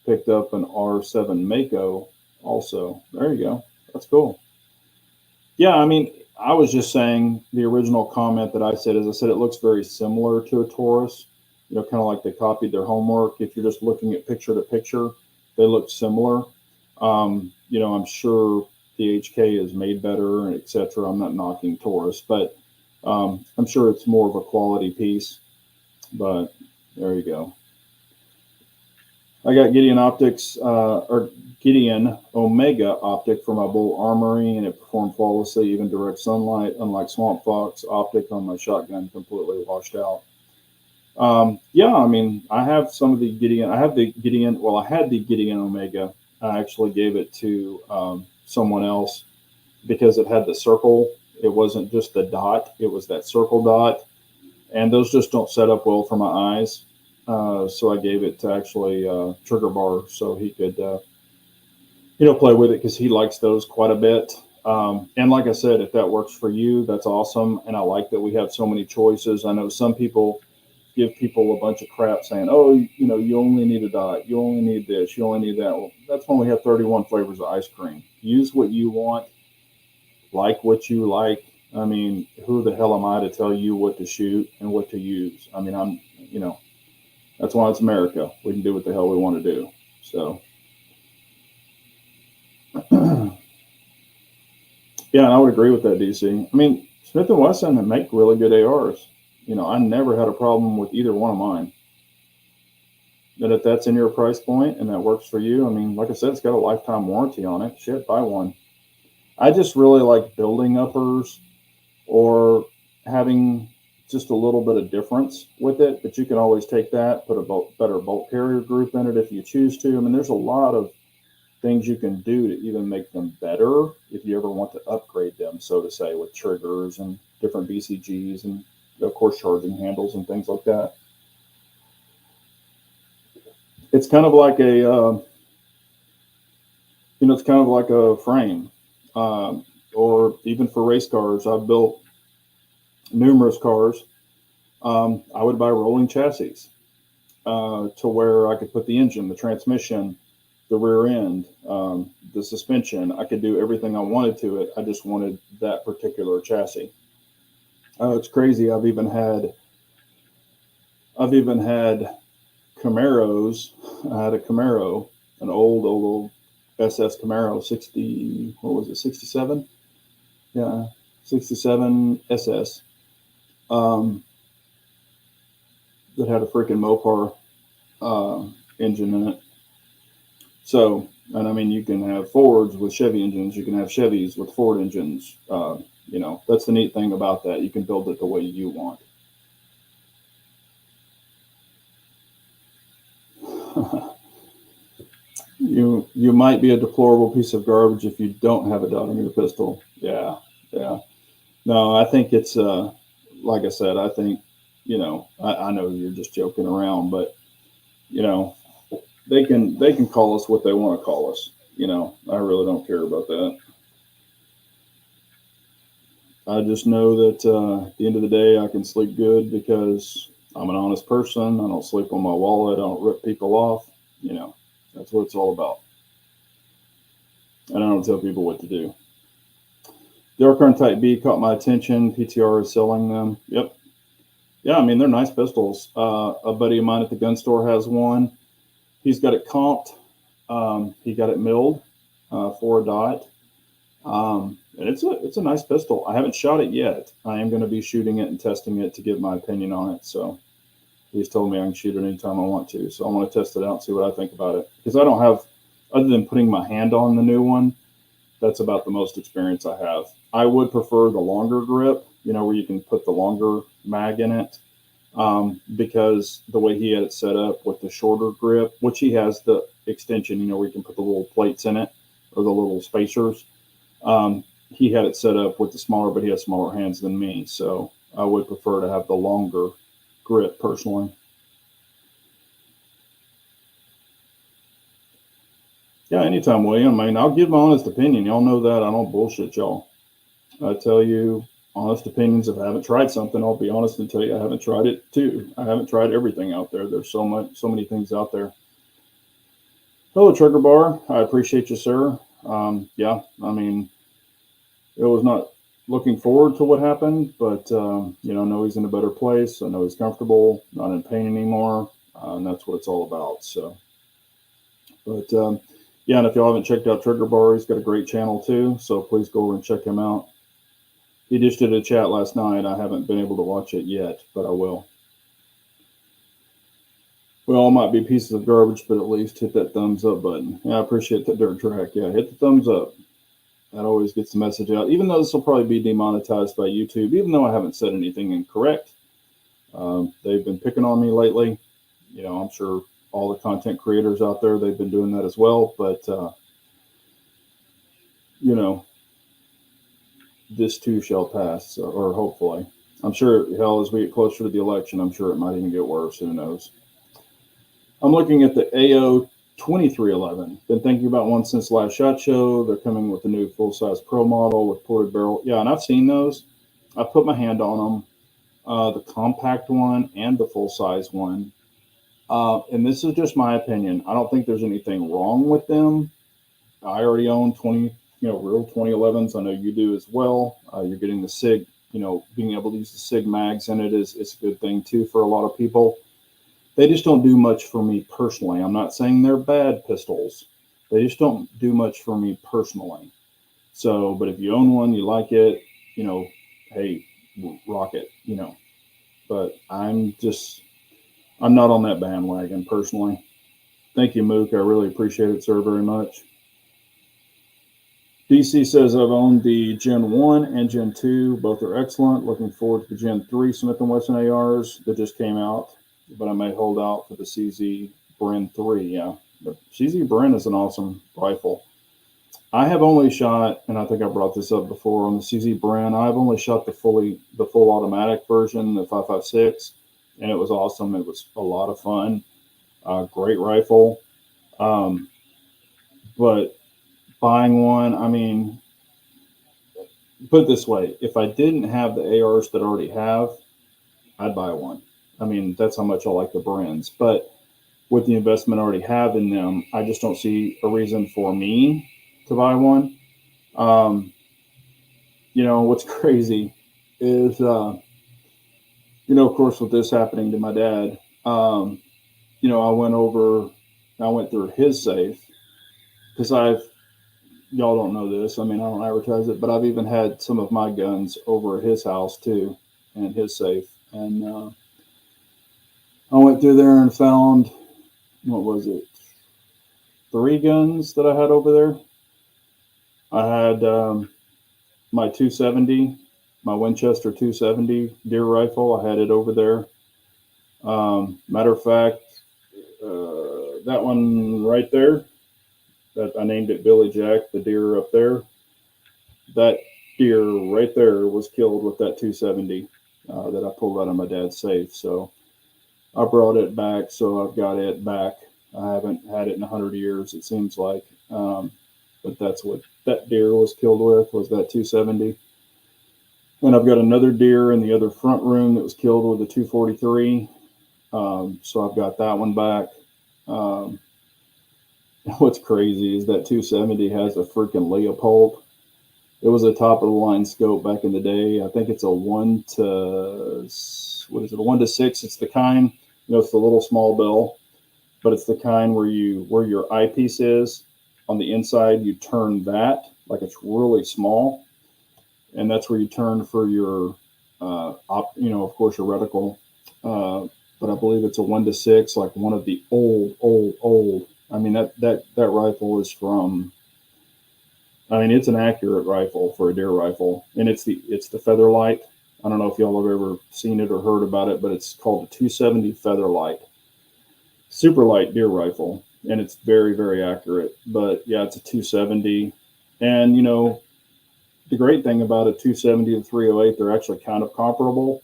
Picked up an R7 Mako also. There you go. That's cool. Yeah, I mean, I was just saying the original comment that I said is I said it looks very similar to a Taurus. You know, kind of like they copied their homework. If you're just looking at picture to picture, they look similar. You know, I'm sure the HK is made better, and etc. I'm not knocking Taurus, but I'm sure it's more of a quality piece. But there you go. I got Gideon Optics, or Gideon Omega Optic for my Bull Armory, and it performed flawlessly, even direct sunlight, unlike Swamp Fox Optic on my shotgun, completely washed out. Yeah, I mean, I have some of the Gideon. I had the Gideon Omega. I actually gave it to someone else because it had the circle. It wasn't just the dot. It was that circle dot. And those just don't set up well for my eyes. So I gave it to actually Trigger Bar so he could, you know, play with it because he likes those quite a bit. And like I said, if that works for you, that's awesome. And I like that we have so many choices. I know some people give people a bunch of crap saying, oh, you know, you only need a dot, you only need this, you only need that. Well, that's when we have 31 flavors of ice cream. Use what you want, like what you like. I mean, who the hell am I to tell you what to shoot and what to use? I mean, you know, that's why it's America. We can do what the hell we want to do. So, yeah, and I would agree with that, DC. I mean, Smith & Wesson make really good ARs. You know, I never had a problem with either one of mine. And if that's in your price point and that works for you, I mean, like I said, it's got a lifetime warranty on it. Shit, buy one. I just really like building uppers or having just a little bit of difference with it, but you can always take that, put a better bolt carrier group in it if you choose to. I mean, there's a lot of things you can do to even make them better if you ever want to upgrade them, so to say, with triggers and different BCGs and, of course, charging handles and things like that. It's kind of like a, you know, it's kind of like a frame. Or even for race cars, I've built numerous cars. I would buy rolling chassis to where I could put the engine, the transmission, the rear end, the suspension. I could do everything I wanted to it. I just wanted that particular chassis. It's crazy. I've even had Camaros. I had a Camaro, an old SS Camaro, 60. What was it? 67. Yeah, 67 SS. That had a freaking Mopar engine in it. So, and I mean, you can have Fords with Chevy engines. You can have Chevys with Ford engines. You know, that's the neat thing about that. You can build it the way you want. You might be a deplorable piece of garbage if you don't have a dot on your pistol. Yeah, yeah. No, I think it's like I said. I think I know you're just joking around, but you know they can call us what they want to call us. I really don't care about that. I just know that at the end of the day, I can sleep good because I'm an honest person. I don't sleep on my wallet. I don't rip people off. You know, that's what it's all about. And I don't tell people what to do. The Archon Type B caught my attention. PTR is selling them. Yep. Yeah, I mean, they're nice pistols. A buddy of mine at the gun store has one. He's got it comped. He got it milled for a dot. And it's a nice pistol. I haven't shot it yet. I am going to be shooting it and testing it to give my opinion on it. So he's told me I can shoot it anytime I want to. So I want to test it out and see what I think about it. Because I don't have, other than putting my hand on the new one, that's about the most experience I have. I would prefer the longer grip, where you can put the longer mag in it. Because the way he had it set up with the shorter grip, which he has the extension, where you can put the little plates in it or the little spacers. He had it set up with the smaller, but he has smaller hands than me. So I would prefer to have the longer grip personally. Yeah, anytime, William. I mean, I'll give my honest opinion. Y'all know that. I don't bullshit y'all. I tell you honest opinions. If I haven't tried something, I'll be honest and tell you I haven't tried it too. I haven't tried everything out there. There's so many things out there. Hello, Trigger Bar. I appreciate you, sir. Yeah, I mean, it was not looking forward to what happened, but I know he's in a better place. I know he's comfortable, not in pain anymore, and that's what it's all about. So, but yeah, and if y'all haven't checked out Trigger Bar, he's got a great channel too. So please go over and check him out. He just did a chat last night. I haven't been able to watch it yet, but I will. We all might be pieces of garbage, but at least hit that thumbs up button. Yeah, I appreciate that dirt track. Yeah, hit the thumbs up. That always gets the message out. Even though this will probably be demonetized by YouTube, even though I haven't said anything incorrect, they've been picking on me lately. I'm sure all the content creators out there, they've been doing that as well. But, this too shall pass, or hopefully. I'm sure, hell, as we get closer to the election, I'm sure it might even get worse. Who knows? I'm looking at the AO 2311. Been thinking about one since last SHOT Show. They're coming with a new full-size pro model with ported barrel. Yeah, and I've seen those. I put my hand on them. The compact one and the full-size one. And this is just my opinion. I don't think there's anything wrong with them. I already own real 2011s. I know you do as well. You're getting the SIG, being able to use the SIG mags in it is a good thing too for a lot of people. They just don't do much for me personally. I'm not saying they're bad pistols. They just don't do much for me personally. So, but if you own one, you like it, hey, rock it, But I'm not on that bandwagon personally. Thank you, Mook. I really appreciate it, sir, very much. DC says I've owned the Gen 1 and Gen 2. Both are excellent. Looking forward to the Gen 3 Smith & Wesson ARs that just came out. But I may hold out for the CZ Bren 3. Yeah, the CZ Bren is an awesome rifle. I have only shot, and I think I brought this up before on the CZ Bren. I've only shot the full automatic version, the 5.56, and it was awesome. It was a lot of fun. Great rifle. But buying one, I mean, put it this way: if I didn't have the ARs that I already have, I'd buy one. I mean, that's how much I like the Brens. But with the investment I already have in them, I just don't see a reason for me to buy one. What's crazy is, of course, with this happening to my dad, I went through his safe because y'all don't know this. I mean, I don't advertise it, but I've even had some of my guns over at his house too, and his safe. And I went through there and found, what was it, 3 guns that I had over there. I had my 270, my Winchester 270 deer rifle. I had it over there. Matter of fact, that one right there, that I named it Billy Jack, the deer up there. That deer right there was killed with that 270 that I pulled out of my dad's safe. So I brought it back, so I've got it back. I haven't had it in 100 years, it seems like. But that's what that deer was killed with, was that 270. And I've got another deer in the other front room that was killed with a 243. So I've got that one back. Um, what's crazy is that 270 has a freaking Leopold. It was a top of the line scope back in the day. I think it's a 1 to 6. It's the kind, it's the little small bell, but it's the kind where your eyepiece is on the inside, you turn that like it's really small, and that's where you turn for your, of course, your reticle. But I believe it's a 1 to 6, like one of the old. I mean, that rifle is from. I mean, it's an accurate rifle for a deer rifle, and it's the Featherlight. I don't know if y'all have ever seen it or heard about it, but it's called the 270 Featherlight. Super light deer rifle, and it's very, very accurate. But yeah, it's a 270, and the great thing about a 270 and 308, they're actually kind of comparable.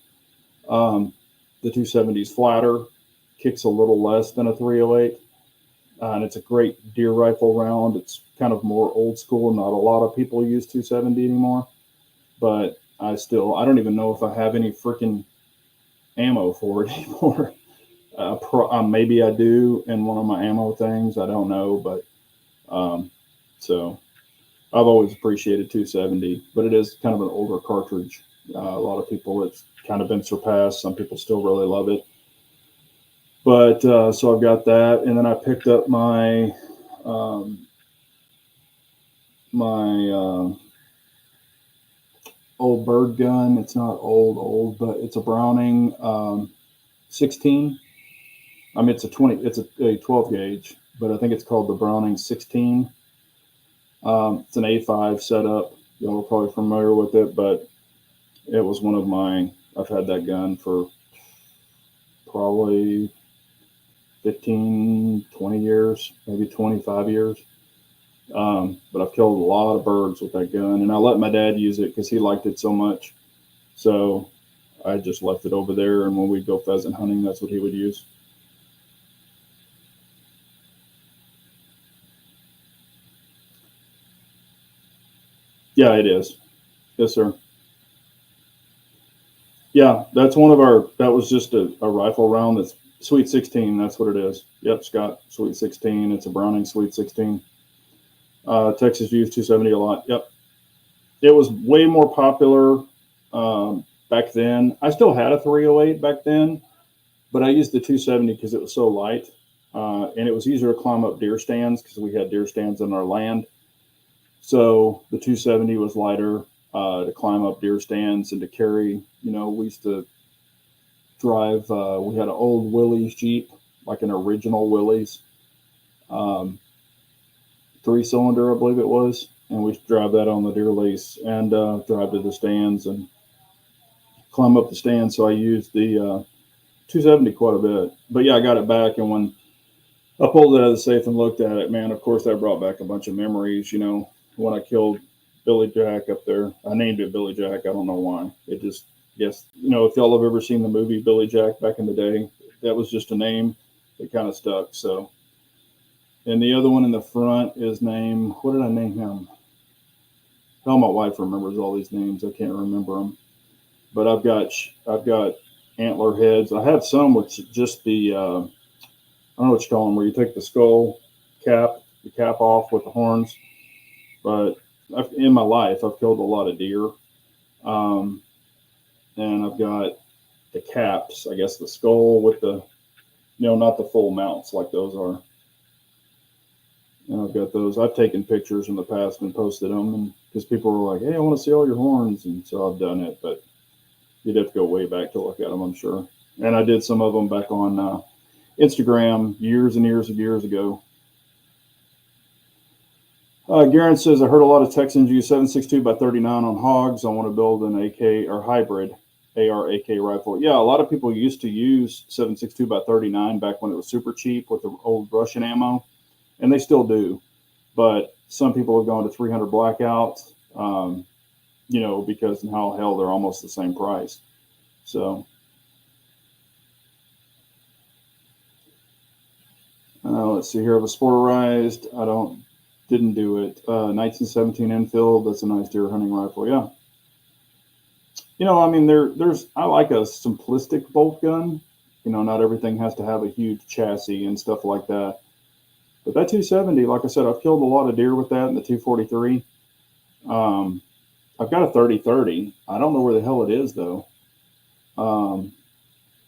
The 270 is flatter, kicks a little less than a 308, and it's a great deer rifle round. It's kind of more old school. Not a lot of people use 270 anymore, but I don't even know if I have any freaking ammo for it anymore. Maybe I do in one of my ammo things. I don't know, but so I've always appreciated 270, but it is kind of an older cartridge. A lot of people, it's kind of been surpassed. Some people still really love it. But so I've got that, and then I picked up my old bird gun. It's not old, but it's a Browning 16. I mean, it's a 12 gauge, but I think it's called the Browning 16. It's an A5 setup. Y'all are probably familiar with it, but it was one of mine. I've had that gun for probably 15, 20 years, maybe 25 years. But I've killed a lot of birds with that gun, and I let my dad use it because he liked it so much. So I just left it over there, and when we'd go pheasant hunting, that's what he would use. Yeah, it is. Yes, sir. Yeah, that's that was just a rifle round that's Sweet 16. That's what it is. Yep, Scott, Sweet 16. It's a Browning Sweet 16. Texas used 270 a lot. Yep. It was way more popular back then. I still had a 308 back then, but I used the 270 because it was so light. And it was easier to climb up deer stands because we had deer stands on our land. So the 270 was lighter to climb up deer stands and to carry. We used to drive. We had an old Willys Jeep, like an original Willys, 3-cylinder, I believe it was, and we used to drive that on the deer lease and drive to the stands and climb up the stands. So I used the 270 quite a bit. But yeah, I got it back, and when I pulled it out of the safe and looked at it, man, of course that brought back a bunch of memories. When I killed Billy Jack up there, I named it Billy Jack. I don't know why. It just, yes, if y'all have ever seen the movie Billy Jack back in the day, that was just a name that kind of stuck. So, and the other one in the front is named, what did I name him? Oh, my wife remembers all these names. I can't remember them. But I've got antler heads. I have some with just the I don't know what you call them, where you take the skull the cap off with the horns. But in my life, I've killed a lot of deer, and I've got the caps. I guess the skull with the, not the full mounts like those are. And I've got those. I've taken pictures in the past and posted them, and because people were like, "Hey, I want to see all your horns," and so I've done it. But you'd have to go way back to look at them, I'm sure. And I did some of them back on Instagram years and years and years ago. Garen says, I heard a lot of Texans use 7.62 by 39 on hogs. I want to build an AK or hybrid AR-AK rifle. Yeah, a lot of people used to use 7.62 by 39 back when it was super cheap with the old Russian ammo, and they still do. But some people have gone to 300 blackout, because in hell they're almost the same price. So let's see here. I've sporterized. Didn't do it. 1917 Enfield. That's a nice deer hunting rifle. Yeah. I like a simplistic bolt gun. Not everything has to have a huge chassis and stuff like that. But that 270, like I said, I've killed a lot of deer with that in the 243. I've got a 30-30. I don't know where the hell it is though.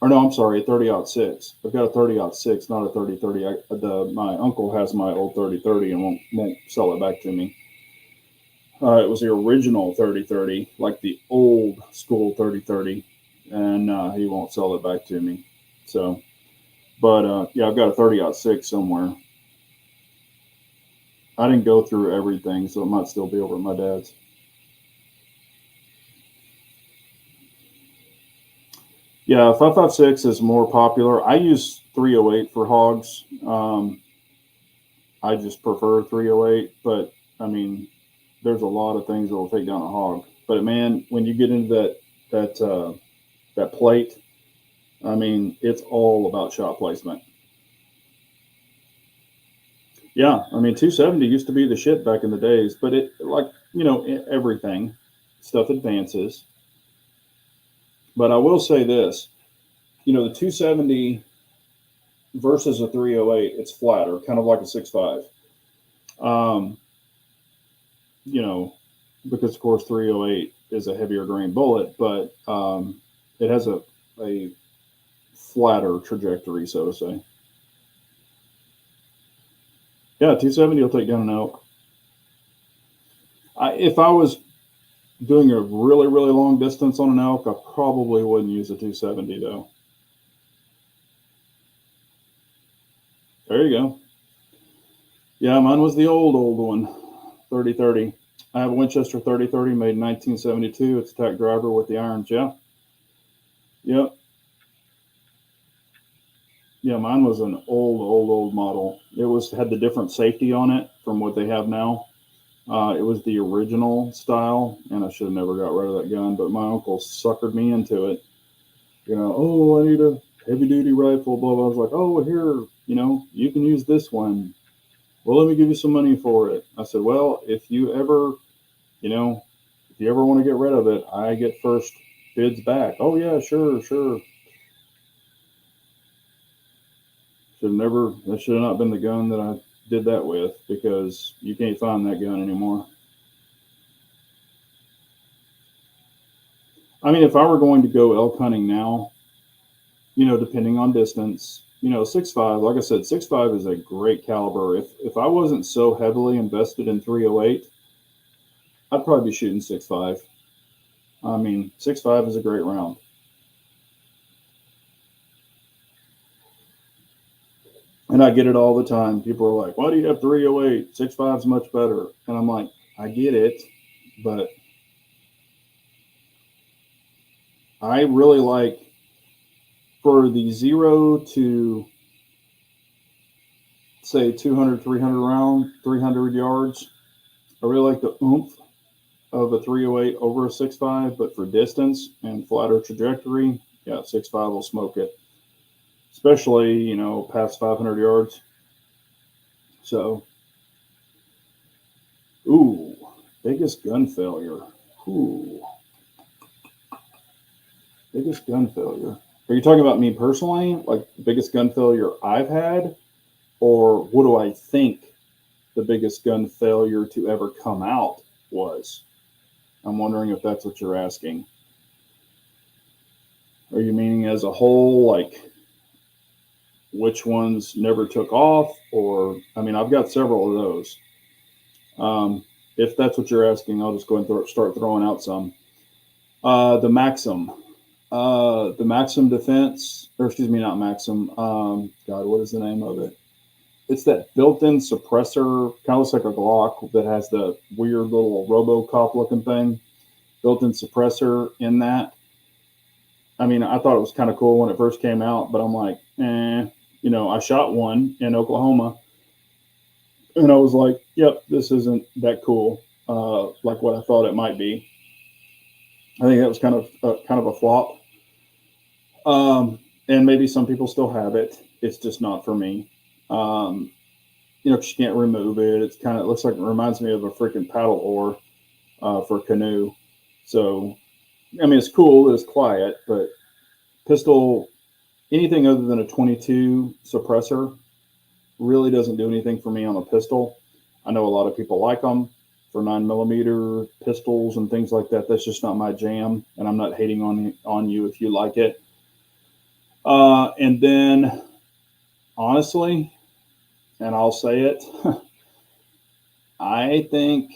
Or no, I'm sorry, a 30-06. I've got a 30-06, not a 30-30. My uncle has my old 30-30 and won't sell it back to me. It was the original 30-30, like the old school 30-30, and he won't sell it back to me. So, but yeah, I've got a 30-06 somewhere. I didn't go through everything, so it might still be over at my dad's. Yeah, 5.56 is more popular. I use 308 for hogs. I just prefer 308, but I mean, there's a lot of things that will take down a hog. But man, when you get into that plate, I mean, it's all about shot placement. Yeah, I mean, 270 used to be the shit back in the days, but it everything stuff advances. But I will say this, the 270 versus a 308, it's flatter, kind of like a 6.5. Because of course 308 is a heavier grain bullet, but it has a flatter trajectory, so to say. Yeah, 270 will take down an elk. If I was doing a really, really long distance on an elk, I probably wouldn't use a 270 though. There you go. Yeah, mine was the old one, 30-30. I have a Winchester 30-30 made in 1972. It's a tack driver with the irons. Yeah. Yep. Yeah, mine was an old model. It had the different safety on it from what they have now. It was the original style, and I should have never got rid of that gun, but my uncle suckered me into it. Oh, I need a heavy-duty rifle, blah, blah. I was like, oh, here, you can use this one. Well, let me give you some money for it. I said, well, if you ever want to get rid of it, I get first bids back. Oh, yeah, sure. That should have not been the gun that I did that with, because you can't find that gun anymore. I mean, if I were going to go elk hunting now, depending on distance, 6.5, like I said, 6.5 is a great caliber. If I wasn't so heavily invested in 308, I'd probably be shooting 6.5. I mean, 6.5 is a great round. And I get it all the time. People are like, why do you have 308? 6.5 is much better. And I'm like, I get it, but I really like, for the 0 to say 200, 300 yards, I really like the oomph of a 308 over a 6.5, but for distance and flatter trajectory, yeah, 6.5 will smoke it, especially, past 500 yards. So, biggest gun failure. Biggest gun failure. Are you talking about me personally? Like the biggest gun failure I've had? Or what do I think the biggest gun failure to ever come out was? I'm wondering if that's what you're asking. Are you meaning as a whole, like which ones never took off? Or, I mean, I've got several of those. If that's what you're asking, I'll just go and start throwing out some. The Maxim. The Maxim Defense, or excuse me, not Maxim. God, what is the name of it? It's that built-in suppressor, kind of looks like a Glock, that has the weird little RoboCop looking thing. Built-in suppressor in that. I mean, I thought it was kind of cool when it first came out, but I'm like, I shot one in Oklahoma, and I was like, yep, this isn't that cool, like what I thought it might be. I think that was kind of a flop. And maybe some people still have it. It's just not for me. Um, 'cause you can't remove it. It looks like it reminds me of a freaking paddle oar for a canoe. So, I mean, it's cool. It's quiet, but pistol, anything other than a 22 suppressor really doesn't do anything for me on a pistol. I know a lot of people like them for 9mm pistols and things like that. That's just not my jam, and I'm not hating on you if you like it. And then, honestly, and I'll say it, I think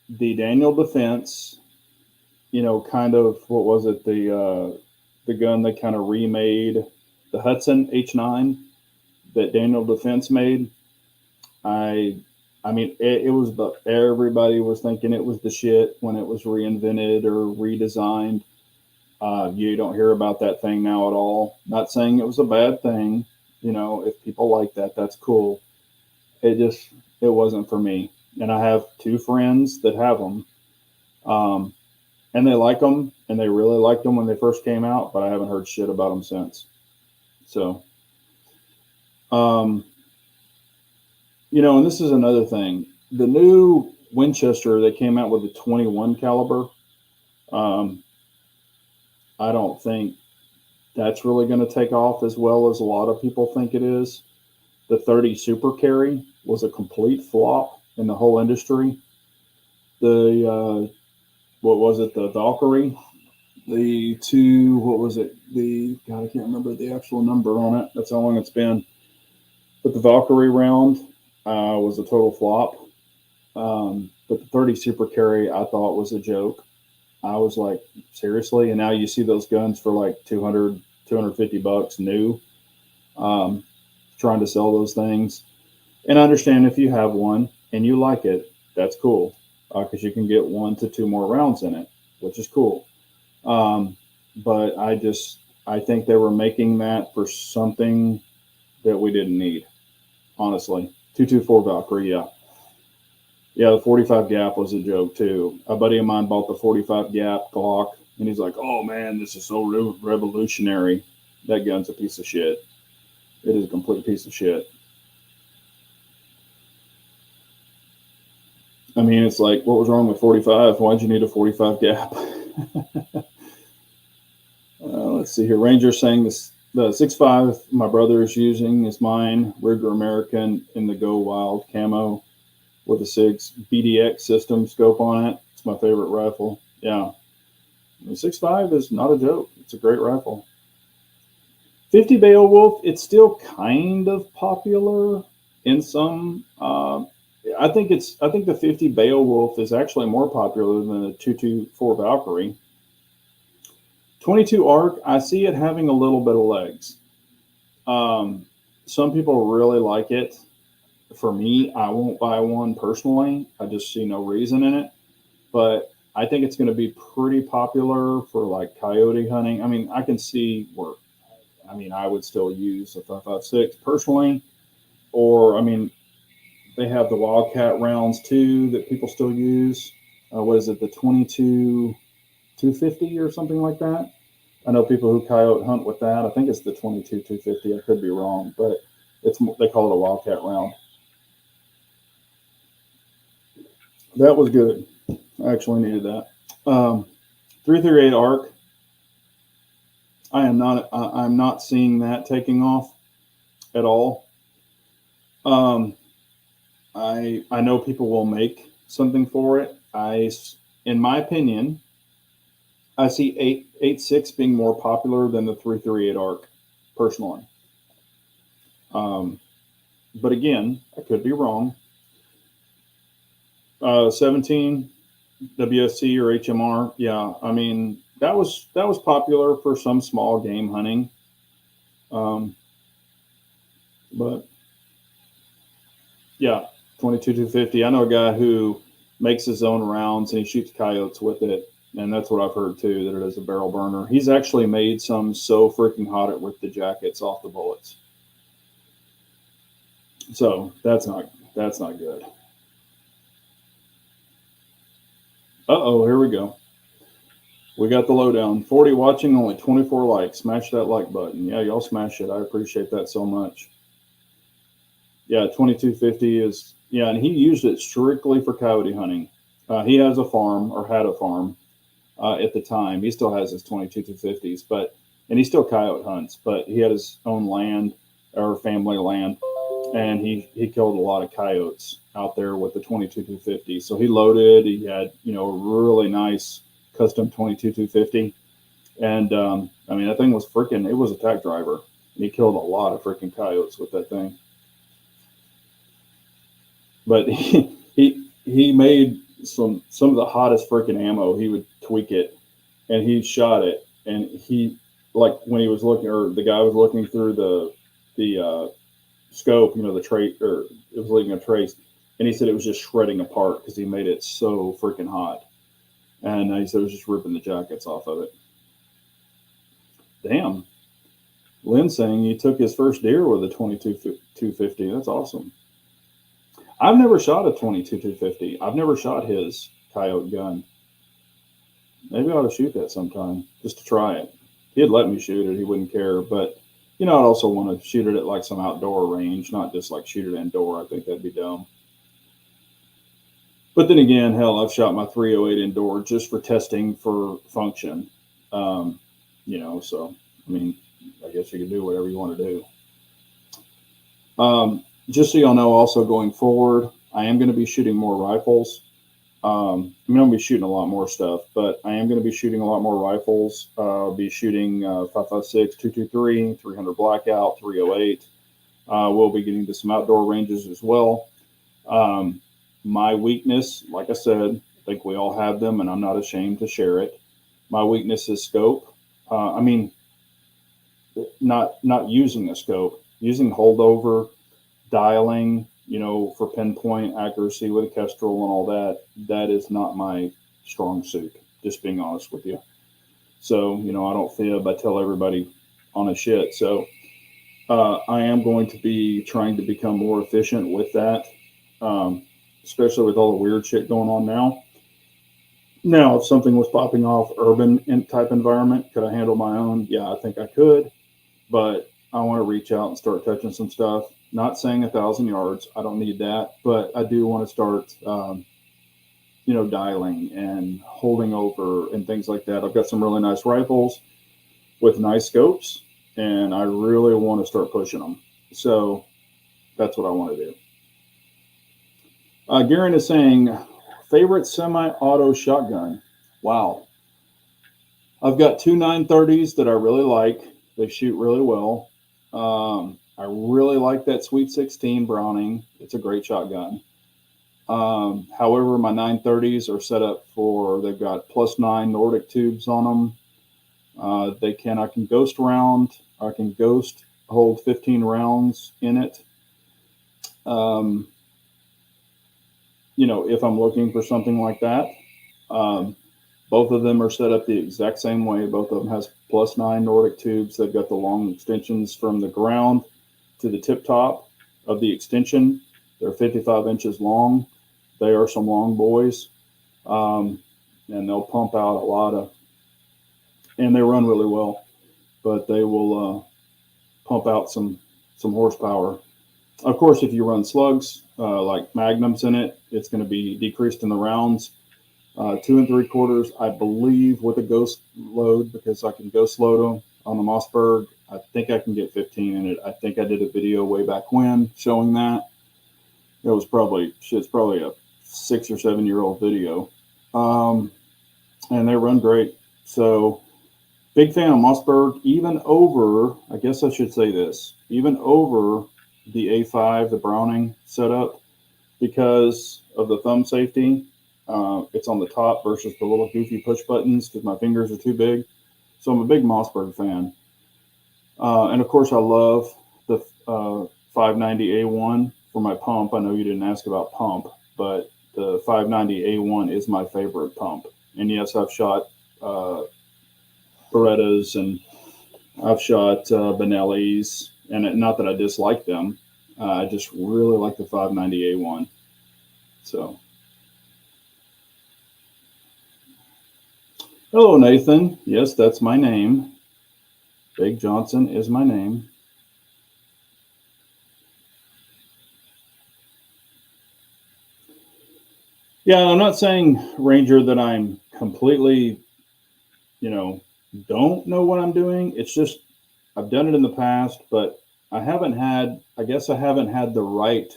the Daniel Defense, kind of what was it, the gun they kind of remade, the Hudson H9 that Daniel Defense made. I mean, it was everybody was thinking it was the shit when it was reinvented or redesigned. You don't hear about that thing now at all. Not saying it was a bad thing. If people like that, that's cool. It wasn't for me. And I have two friends that have them, and they like them, and they really liked them when they first came out. But I haven't heard shit about them since. So, um, and this is another thing. The new Winchester, they came out with a 21 caliber. Um, I don't think that's really going to take off as well as a lot of people think it is. The 30 Super Carry was a complete flop in the whole industry. What was it? The Valkyrie, what was it? God, I can't remember the actual number on it. That's how long it's been. But the Valkyrie round was a total flop. But the 30 Super Carry, I thought was a joke. I was like, seriously? And now you see those guns for like 200, 250 bucks new, trying to sell those things. And I understand if you have one and you like it, that's cool, because you can get 1 to 2 more rounds in it, which is cool. But I think they were making that for something that we didn't need, honestly. 224 Valkyrie, yeah. Yeah, the 45 gap was a joke too. A buddy of mine bought the 45 gap Glock, and he's like, "Oh man, this is so revolutionary." That gun's a piece of shit. It is a complete piece of shit. I mean, it's like, what was wrong with 45? Why'd you need a 45 gap? Let's see here. Ranger saying this. The 6.5 my brother is using is mine. Ruger American in the Go Wild camo with a 6 BDX system scope on it. It's my favorite rifle. Yeah. The 6.5 is not a joke. It's a great rifle. 50 Beowulf, it's still kind of popular in some. I think the 50 Beowulf is actually more popular than the 224 Valkyrie. 22 Arc, I see it having a little bit of legs. Some people really like it. For me, I won't buy one personally. I just see no reason in it. But I think it's going to be pretty popular for like coyote hunting. I mean, I can see where, I mean, I would still use a 5.56 personally. Or, I mean, they have the Wildcat rounds too that people still use. What is it, the 22 250 or something like that? I know people who coyote hunt with that. I think it's the 22 250. I could be wrong, but they call it a Wildcat round. That was good. I actually needed that. 338 Arc. I'm not seeing that taking off at all. I know people will make something for it. In my opinion, I see 8.6 being more popular than the 338 Arc, personally. But again, I could be wrong. 17 WSC or HMR, yeah. I mean, that was popular for some small game hunting. But yeah, 22 250. I know a guy who makes his own rounds and he shoots coyotes with it. And that's what I've heard too, that it is a barrel burner. He's actually made some so freaking hot it ripped the jackets off the bullets. So that's not good. Uh-oh, here we go. We got the lowdown. 40 watching, only 24 likes. Smash that like button. Yeah, y'all smash it. I appreciate that so much. Yeah, 2250 is, yeah, and he used it strictly for coyote hunting. He has a farm, or had a farm at the time. He still has his 22 250s, and he still coyote hunts, but he had his own land, or family land, and he killed a lot of coyotes out there with the 22 250. So he loaded. He had, a really nice custom 22 250, and I mean, that thing was freaking. It was a tack driver, and he killed a lot of freaking coyotes with that thing. But he made some of the hottest freaking ammo. He would tweak it, and he shot it, and he, like, when he was looking, or the guy was looking through the scope, the trace, or it was leaving a trace, and he said it was just shredding apart because he made it so freaking hot, and he said it was just ripping the jackets off of it. Damn. Lynn saying he took his first deer with a 22 250. That's awesome. I've never shot a 22 250. I've never shot his coyote gun. Maybe I ought to shoot that sometime just to try it. He'd let me shoot it. He wouldn't care. But, I'd also want to shoot it at like some outdoor range, not just like shoot it indoor. I think that'd be dumb. But then again, hell, I've shot my 308 indoor just for testing for function. So, I mean, I guess you can do whatever you want to do. Just so y'all know, also going forward, I am going to be shooting more rifles. I'm going to be shooting a lot more stuff, but I am going to be shooting a lot more rifles. I'll be shooting 5.56, 223, 300 blackout, 308. We'll be getting to some outdoor ranges as well. My weakness, like I said, I think we all have them, and I'm not ashamed to share it. My weakness is scope. Not using a scope, using holdover, dialing, for pinpoint accuracy with a Kestrel and all that. That is not my strong suit, just being honest with you. So, I don't fib. I tell everybody on a shit. So, I am going to be trying to become more efficient with that, especially with all the weird shit going on now. Now, if something was popping off urban type environment, could I handle my own? Yeah, I think I could, but I want to reach out and start touching some stuff. Not saying 1,000 yards. I don't need that, but I do want to start, dialing and holding over and things like that. I've got some really nice rifles with nice scopes, and I really want to start pushing them. So that's what I want to do. Garen is saying, favorite semi-auto shotgun. Wow. I've got two 930s that I really like. They shoot really well. I really like that Sweet 16 Browning. It's a great shotgun. However, my 930s are set up they've got +9 Nordic tubes on them. I can ghost round. I can ghost hold 15 rounds in it. If I'm looking for something like that. Both of them are set up the exact same way. Both of them has +9 Nordic tubes. They've got the long extensions from the ground to the tip top of the extension. They're 55 inches long. They are some long boys. And they'll pump out and they run really well, but they will pump out some horsepower. Of course, if you run slugs, like magnums in it, it's going to be decreased in the rounds. 2 3/4, I believe, with a ghost load, because I can ghost load them on the Mossberg. I think I can get 15 in it. I think I did a video way back when showing that. It's probably a 6 or 7 year old video. And they run great. So big fan of Mossberg, even over the A5, the Browning setup, because of the thumb safety. It's on the top versus the little goofy push buttons because my fingers are too big. So I'm a big Mossberg fan. And of course, I love the 590A1 for my pump. I know you didn't ask about pump, but the 590A1 is my favorite pump. And yes, I've shot Berettas and I've shot Benellis, and not that I dislike them. I just really like the 590A1. So, hello, Nathan. Yes, that's my name. Big Johnson is my name. Yeah, I'm not saying, Ranger, that I'm completely, you know, don't know what I'm doing. It's just I've done it in the past, but I guess I haven't had the right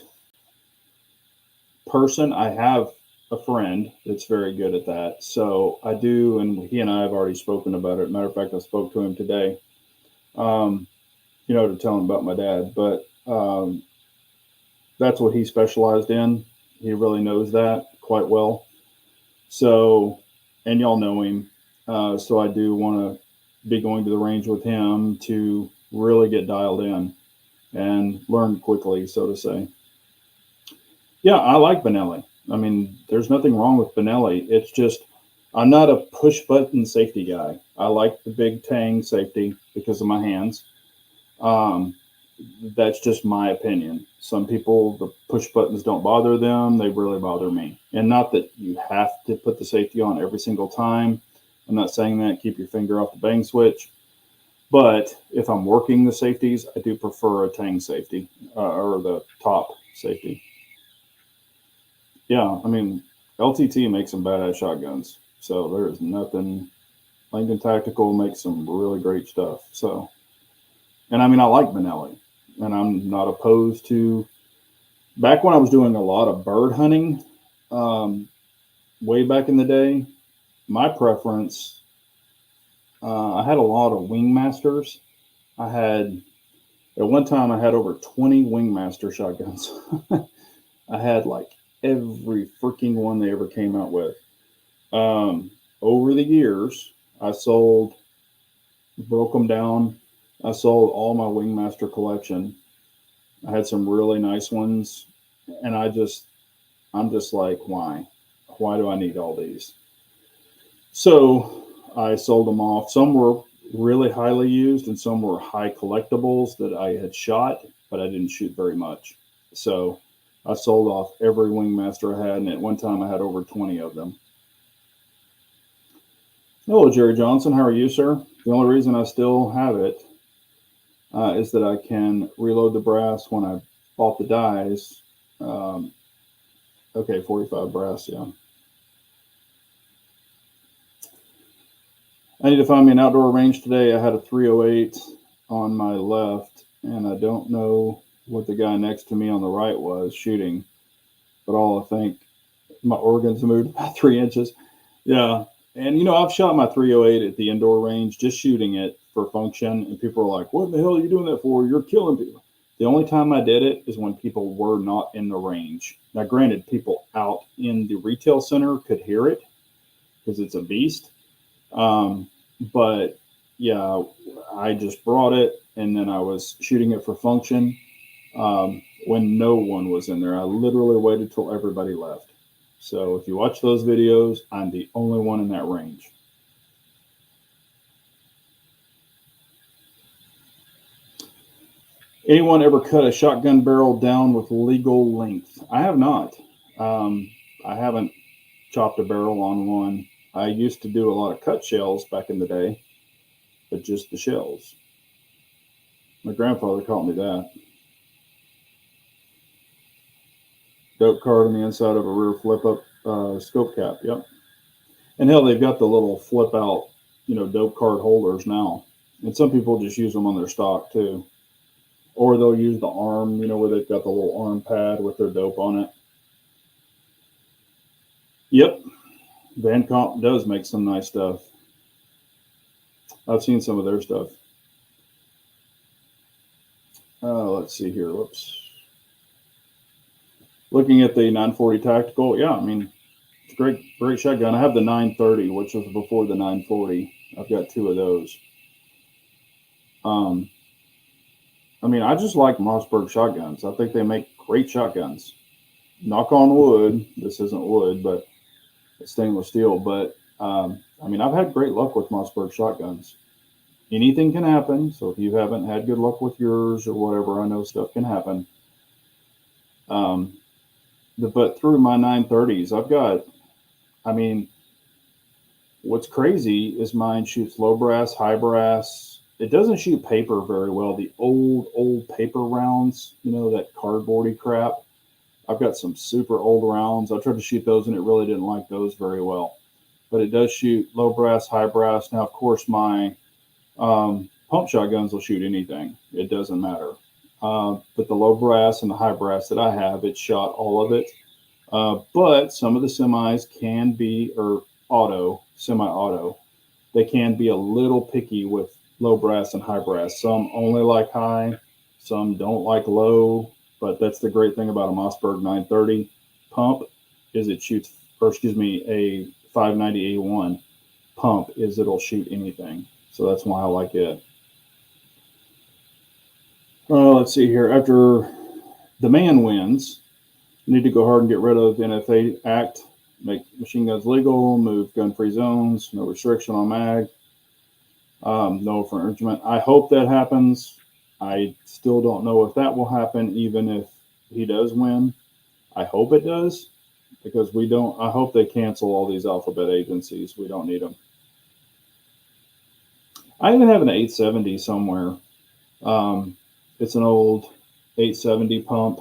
person. I have a friend that's very good at that. So I do, and he and I have already spoken about it. Matter of fact, I spoke to him today, um, to tell him about my dad. But that's what he specialized in. He really knows that quite well. So, and y'all know him. So I do want to be going to the range with him to really get dialed in and learn quickly, so to say. Yeah, I like Benelli. I mean, there's nothing wrong with Benelli. It's just I'm not a push button safety guy. I like the big tang safety because of my hands. Um, that's just my opinion. Some people, the push buttons don't bother them. They really bother me. And not that you have to put the safety on every single time. I'm not saying that. Keep your finger off the bang switch. But if I'm working the safeties, I do prefer a tang safety or the top safety. Yeah, I mean, LTT makes some badass shotguns. So there's nothing. Lincoln Tactical makes some really great stuff. So, and I mean, I like Benelli, and I'm not opposed to. Back when I was doing a lot of bird hunting, um, way back in the day, my preference, I had a lot of Wingmasters. I had at one time I had over 20 Wingmaster shotguns. I had like every freaking one they ever came out with. Um, Over the years, I sold, broke them down. I sold all my Wingmaster collection. I had some really nice ones, and I'm just like, why? Why do I need all these? So I sold them off. Some were really highly used, and some were high collectibles that I had shot, but I didn't shoot very much. So I sold off every Wingmaster I had, and at one time I had over 20 of them. Hello, Jerry Johnson. How are you, sir? The only reason I still have it is that I can reload the brass when I bought the dies. Um, okay, 45 brass, yeah. I need to find me an outdoor range today. I had a 308 on my left, and I don't know what the guy next to me on the right was shooting, but all I think my organs moved about 3 inches. Yeah. And, I've shot my 308 at the indoor range, just shooting it for function. And people are like, what the hell are you doing that for? You're killing people. The only time I did it is when people were not in the range. Now, granted, people out in the retail center could hear it because it's a beast. Um, but yeah, I just brought it and then I was shooting it for function when no one was in there. I literally waited till everybody left. So if you watch those videos, I'm the only one in that range. Anyone ever cut a shotgun barrel down with legal length? I have not. Um, I haven't chopped a barrel on one. I used to do a lot of cut shells back in the day, but just the shells. My grandfather taught me that. Dope card on the inside of a rear flip up scope cap. Yep. And hell, they've got the little flip out, dope card holders now. And some people just use them on their stock too. Or they'll use the arm, where they've got the little arm pad with their dope on it. Yep. Van Comp does make some nice stuff. I've seen some of their stuff. Let's see here. Whoops. Looking at the 940 tactical, yeah, I mean, it's a great shotgun. I have the 930, which was before the 940. I've got two of those. Um, I mean, I just like Mossberg shotguns. I think they make great shotguns. Knock on wood. This isn't wood, but it's stainless steel. But I mean, I've had great luck with Mossberg shotguns. Anything can happen. So if you haven't had good luck with yours or whatever, I know stuff can happen. Um, but through my 930s, I've got, I mean, what's crazy is mine shoots low brass, high brass. It doesn't shoot paper very well. The old paper rounds, that cardboardy crap. I've got some super old rounds. I tried to shoot those and it really didn't like those very well. But it does shoot low brass, high brass. Now, of course, my pump shotguns will shoot anything. It doesn't matter. But the low brass and the high brass that I have, it shot all of it. But some of the semis can be, or semi-auto, they can be a little picky with low brass and high brass. Some only like high, some don't like low. But that's the great thing about a Mossberg 930 pump is it shoots, or excuse me, a 590A1 pump is it'll shoot anything. So that's why I like it. Let's see here. After the man wins, you need to go hard and get rid of NFA Act, make machine guns legal, move gun-free zones, no restriction on mag, no infringement. I hope that happens. I still don't know if that will happen, even if he does win. I hope it does, because we don't. I hope they cancel all these alphabet agencies. We don't need them. I even have an 870 somewhere. It's an old 870 pump.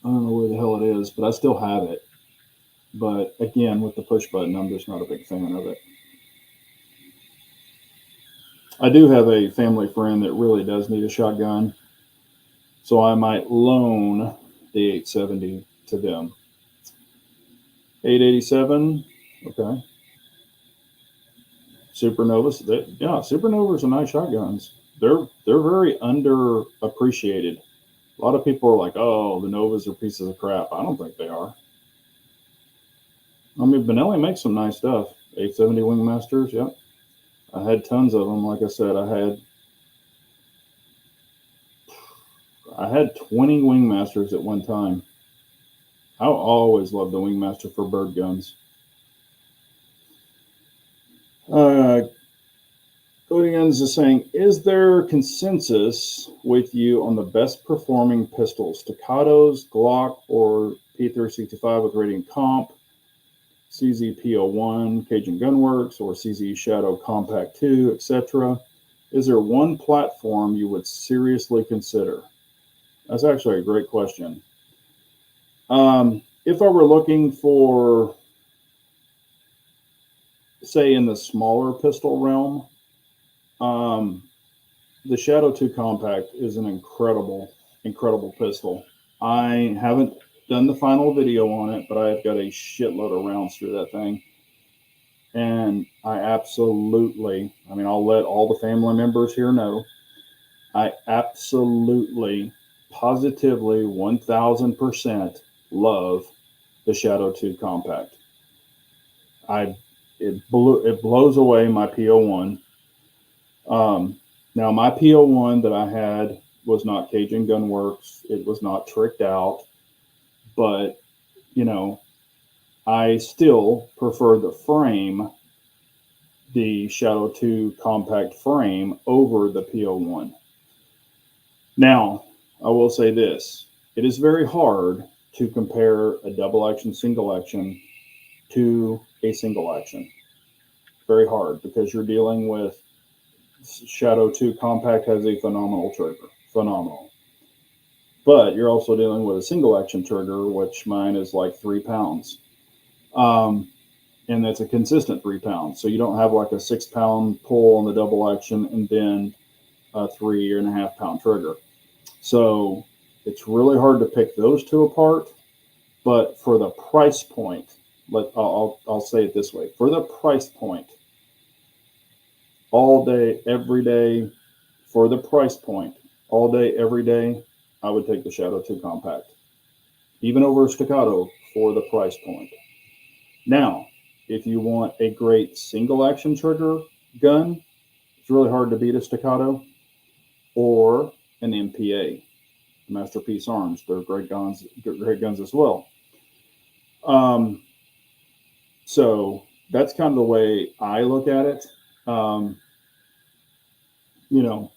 I don't know where the hell it is, but I still have it. But again, with the push button, I'm just not a big fan of it. I do have a family friend that really does need a shotgun, so I might loan the 870 to them. 887, okay. Supernovas, yeah, Supernovas are nice shotguns. They're very underappreciated. A lot of people are like, "Oh, the Novas are pieces of crap." I don't think they are. I mean, Benelli makes some nice stuff. 870 Wingmasters, yep. I had tons of them. Like I said, I had 20 Wingmasters at one time. I always loved the Wingmaster for bird guns. Cody Guns is saying, is there consensus with you on the best performing pistols? Staccatos, Glock, or P365 with Radiant Comp, CZP01, Cajun Gunworks, or CZ Shadow Compact 2, etc.? Is there one platform you would seriously consider? That's actually a great question. If I were looking for, say, in the smaller pistol realm, the Shadow 2 Compact is an incredible pistol. I haven't done the final video on it, but I've got a shitload of rounds through that thing. And I absolutely, I mean, I'll let all the family members here know, I absolutely, positively, 1000% love the Shadow 2 Compact. It blows away my PO1. Now, my PO1 that I had was not Cajun Gunworks. It was not tricked out. But, I still prefer the frame, the Shadow 2 Compact frame, over the PO1. Now, I will say this. It is very hard to compare a double action, single action to a single action. Very hard, because you're dealing with Shadow 2 Compact has a phenomenal trigger. Phenomenal. But you're also dealing with a single action trigger, which mine is like 3 pounds. And that's a consistent 3 pounds. So you don't have like a 6 pound pull on the double action and then a 3.5 pound trigger. So it's really hard to pick those two apart. But for the price point, I'll say it this way: for the price point, all day, every day, for the price point, all day, every day, I would take the Shadow 2 Compact, even over a Staccato for the price point. Now, if you want a great single action trigger gun, it's really hard to beat a Staccato, or an MPA, Masterpiece Arms. They're great guns as well. So that's kind of the way I look at it. Um, you know,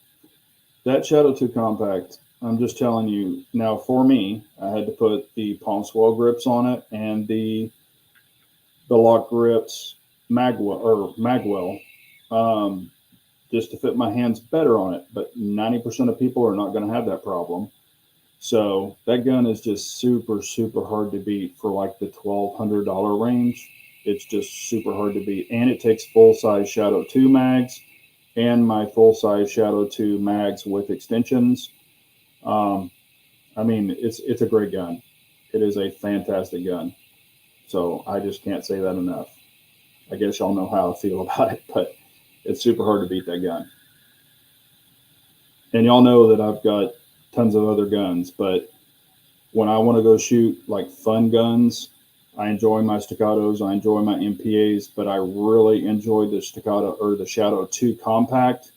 that Shadow 2 Compact, I'm just telling you now. For me, I had to put the palm swell grips on it and the lock grips Magwell, um, just to fit my hands better on it. But 90% of people are not going to have that problem. So that gun is just super, super hard to beat for like the $1,200 range. It's just super hard to beat. And it takes full size Shadow 2 mags and my full size Shadow 2 mags with extensions. Um, I mean, it's a great gun. It is a fantastic gun. So I just can't say that enough. I guess y'all know how I feel about it, but it's super hard to beat that gun. And y'all know that I've got tons of other guns, but when I want to go shoot like fun guns, I enjoy my staccatos, I enjoy my MPAs, but I really enjoy the staccato or the Shadow 2 Compact.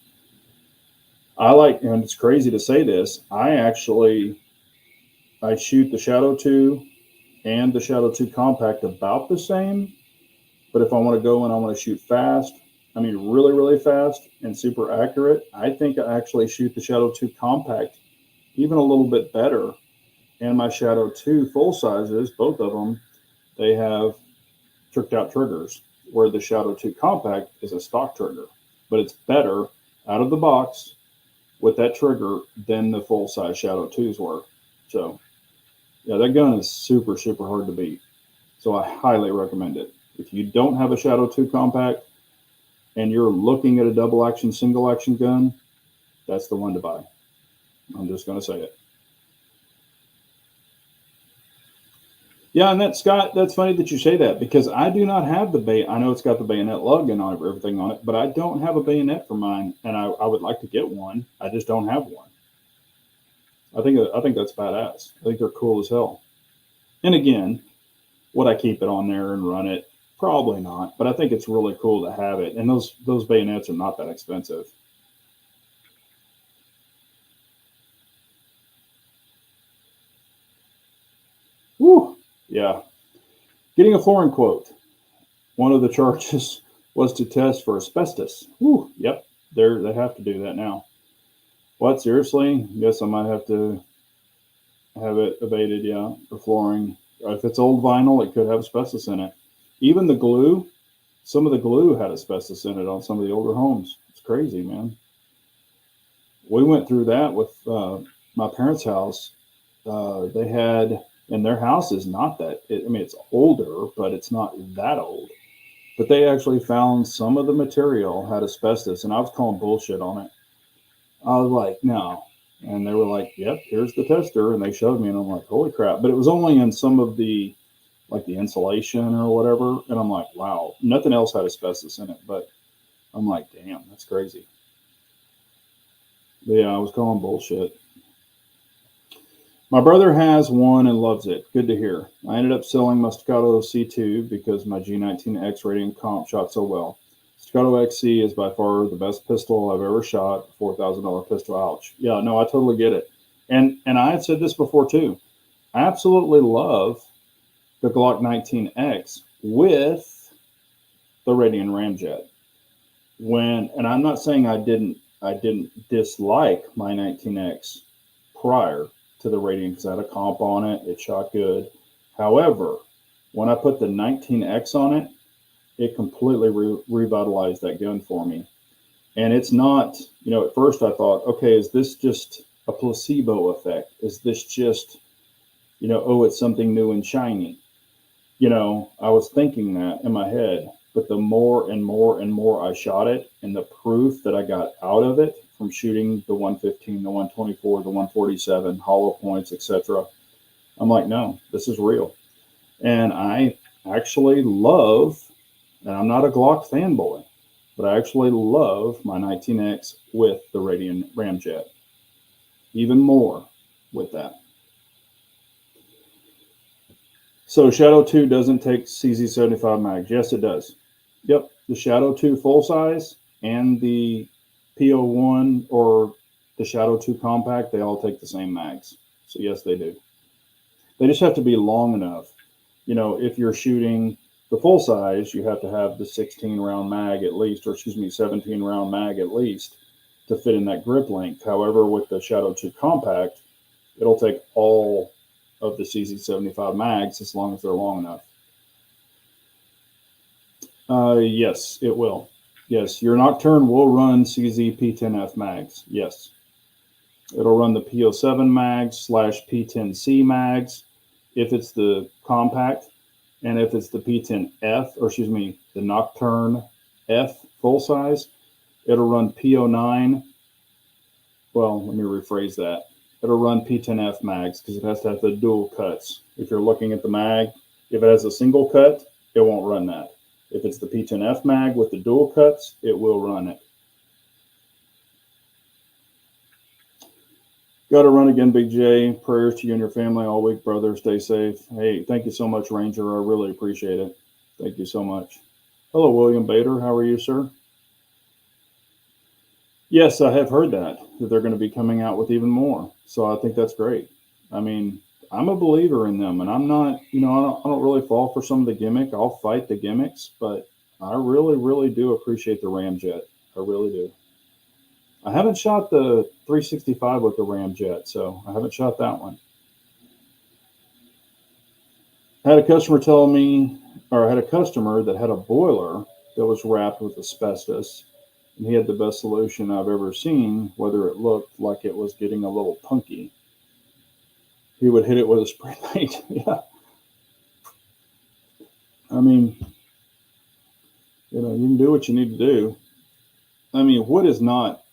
I like, and it's crazy to say this, I shoot the Shadow 2 and the Shadow 2 Compact about the same. But if I want to go and I want to shoot fast, I mean, really, really fast and super accurate, I think I actually shoot the Shadow 2 Compact even a little bit better. And my Shadow 2 full sizes, both of them, they have tricked out triggers, where the Shadow 2 Compact is a stock trigger. But it's better out of the box with that trigger than the full size Shadow 2s were. So, yeah, that gun is super, super hard to beat. So I highly recommend it. If you don't have a Shadow 2 Compact and you're looking at a double action, single action gun, that's the one to buy. I'm just going to say it. Yeah, and that, Scott, that's funny that you say that, because I do not have I know it's got the bayonet lug and everything on it, but I don't have a bayonet for mine, and I would like to get one. I just don't have one. I think that's badass. I think they're cool as hell. And again, would I keep it on there and run it? Probably not, but I think it's really cool to have it. And those bayonets are not that expensive. Woo! Yeah. Getting a flooring quote. One of the charges was to test for asbestos. Woo! Yep. They have to do that now. What? Seriously? Guess I might have to have it abated, yeah, for flooring. If it's old vinyl, it could have asbestos in it. Even the glue, some of the glue had asbestos in it on some of the older homes. It's crazy, man. We went through that with my parents' house. They had, and their house is not that, I mean, it's older, but it's not that old. But they actually found some of the material had asbestos, and I was calling bullshit on it. I was like, no. And they were like, yep, here's the tester. And they showed me, and I'm like, holy crap. But it was only in some of the, like the insulation or whatever. And I'm like, wow, nothing else had asbestos in it. But I'm like, damn, that's crazy. But yeah, I was calling bullshit. My brother has one and loves it. Good to hear. I ended up selling my Staccato C2 because my G19X rating comp shot so well. Staccato XC is by far the best pistol I've ever shot. $4,000 pistol. Ouch. Yeah, no, I totally get it. And I had said this before too. I absolutely love the Glock 19X with the Radian Ramjet. And I'm not saying I didn't dislike my 19X prior to the Radian, because I had a comp on it. It shot good. However, when I put the 19X on it, it completely revitalized that gun for me. And it's not, at first I thought, okay, is this just a placebo effect? Is this just, oh, it's something new and shiny? I was thinking that in my head. But the more and more and more I shot it, and the proof that I got out of it from shooting the 115, the 124, the 147, hollow points, etc., I'm like, no, this is real. And I actually love, and I'm not a Glock fanboy, but I actually love my 19X with the Radian Ramjet. Even more with that. So Shadow 2 doesn't take CZ75 mags. Yes, it does. Yep, the Shadow 2 full size and the PO1 or the Shadow 2 compact, they all take the same mags. So yes, they do. They just have to be long enough. If you're shooting The full size, you have to have the 16 round mag at least, or excuse me, 17 round mag at least to fit in that grip length. However, with the Shadow 2 Compact, it'll take all of the CZ75 mags as long as they're long enough. Yes, it will. Yes, your Nocturne will run CZ P10F mags. Yes. It'll run the P07 mags / P10C mags if it's the compact. And if it's the P10F, or excuse me, the Nocturne F full size, it'll run P09. Well, let me rephrase that. It'll run P10F mags because it has to have the dual cuts. If you're looking at the mag, if it has a single cut, it won't run that. If it's the P10F mag with the dual cuts, it will run it. Got to run again, Big J. Prayers to you and your family all week, brother. Stay safe. Hey, thank you so much, Ranger. I really appreciate it. Thank you so much. Hello, William Bader. How are you, sir? Yes, I have heard that they're going to be coming out with even more. So I think that's great. I mean, I'm a believer in them, and I'm not, I don't really fall for some of the gimmick. I'll fight the gimmicks, but I really, really do appreciate the Ramjet. I really do. I haven't shot the 365 with the Ramjet, so I haven't shot that one. I had a customer tell me, or I had a customer that had a boiler that was wrapped with asbestos, and he had the best solution I've ever seen, whether it looked like it was getting a little punky. He would hit it with a spray paint. Yeah. I mean, you can do what you need to do. I mean, what is not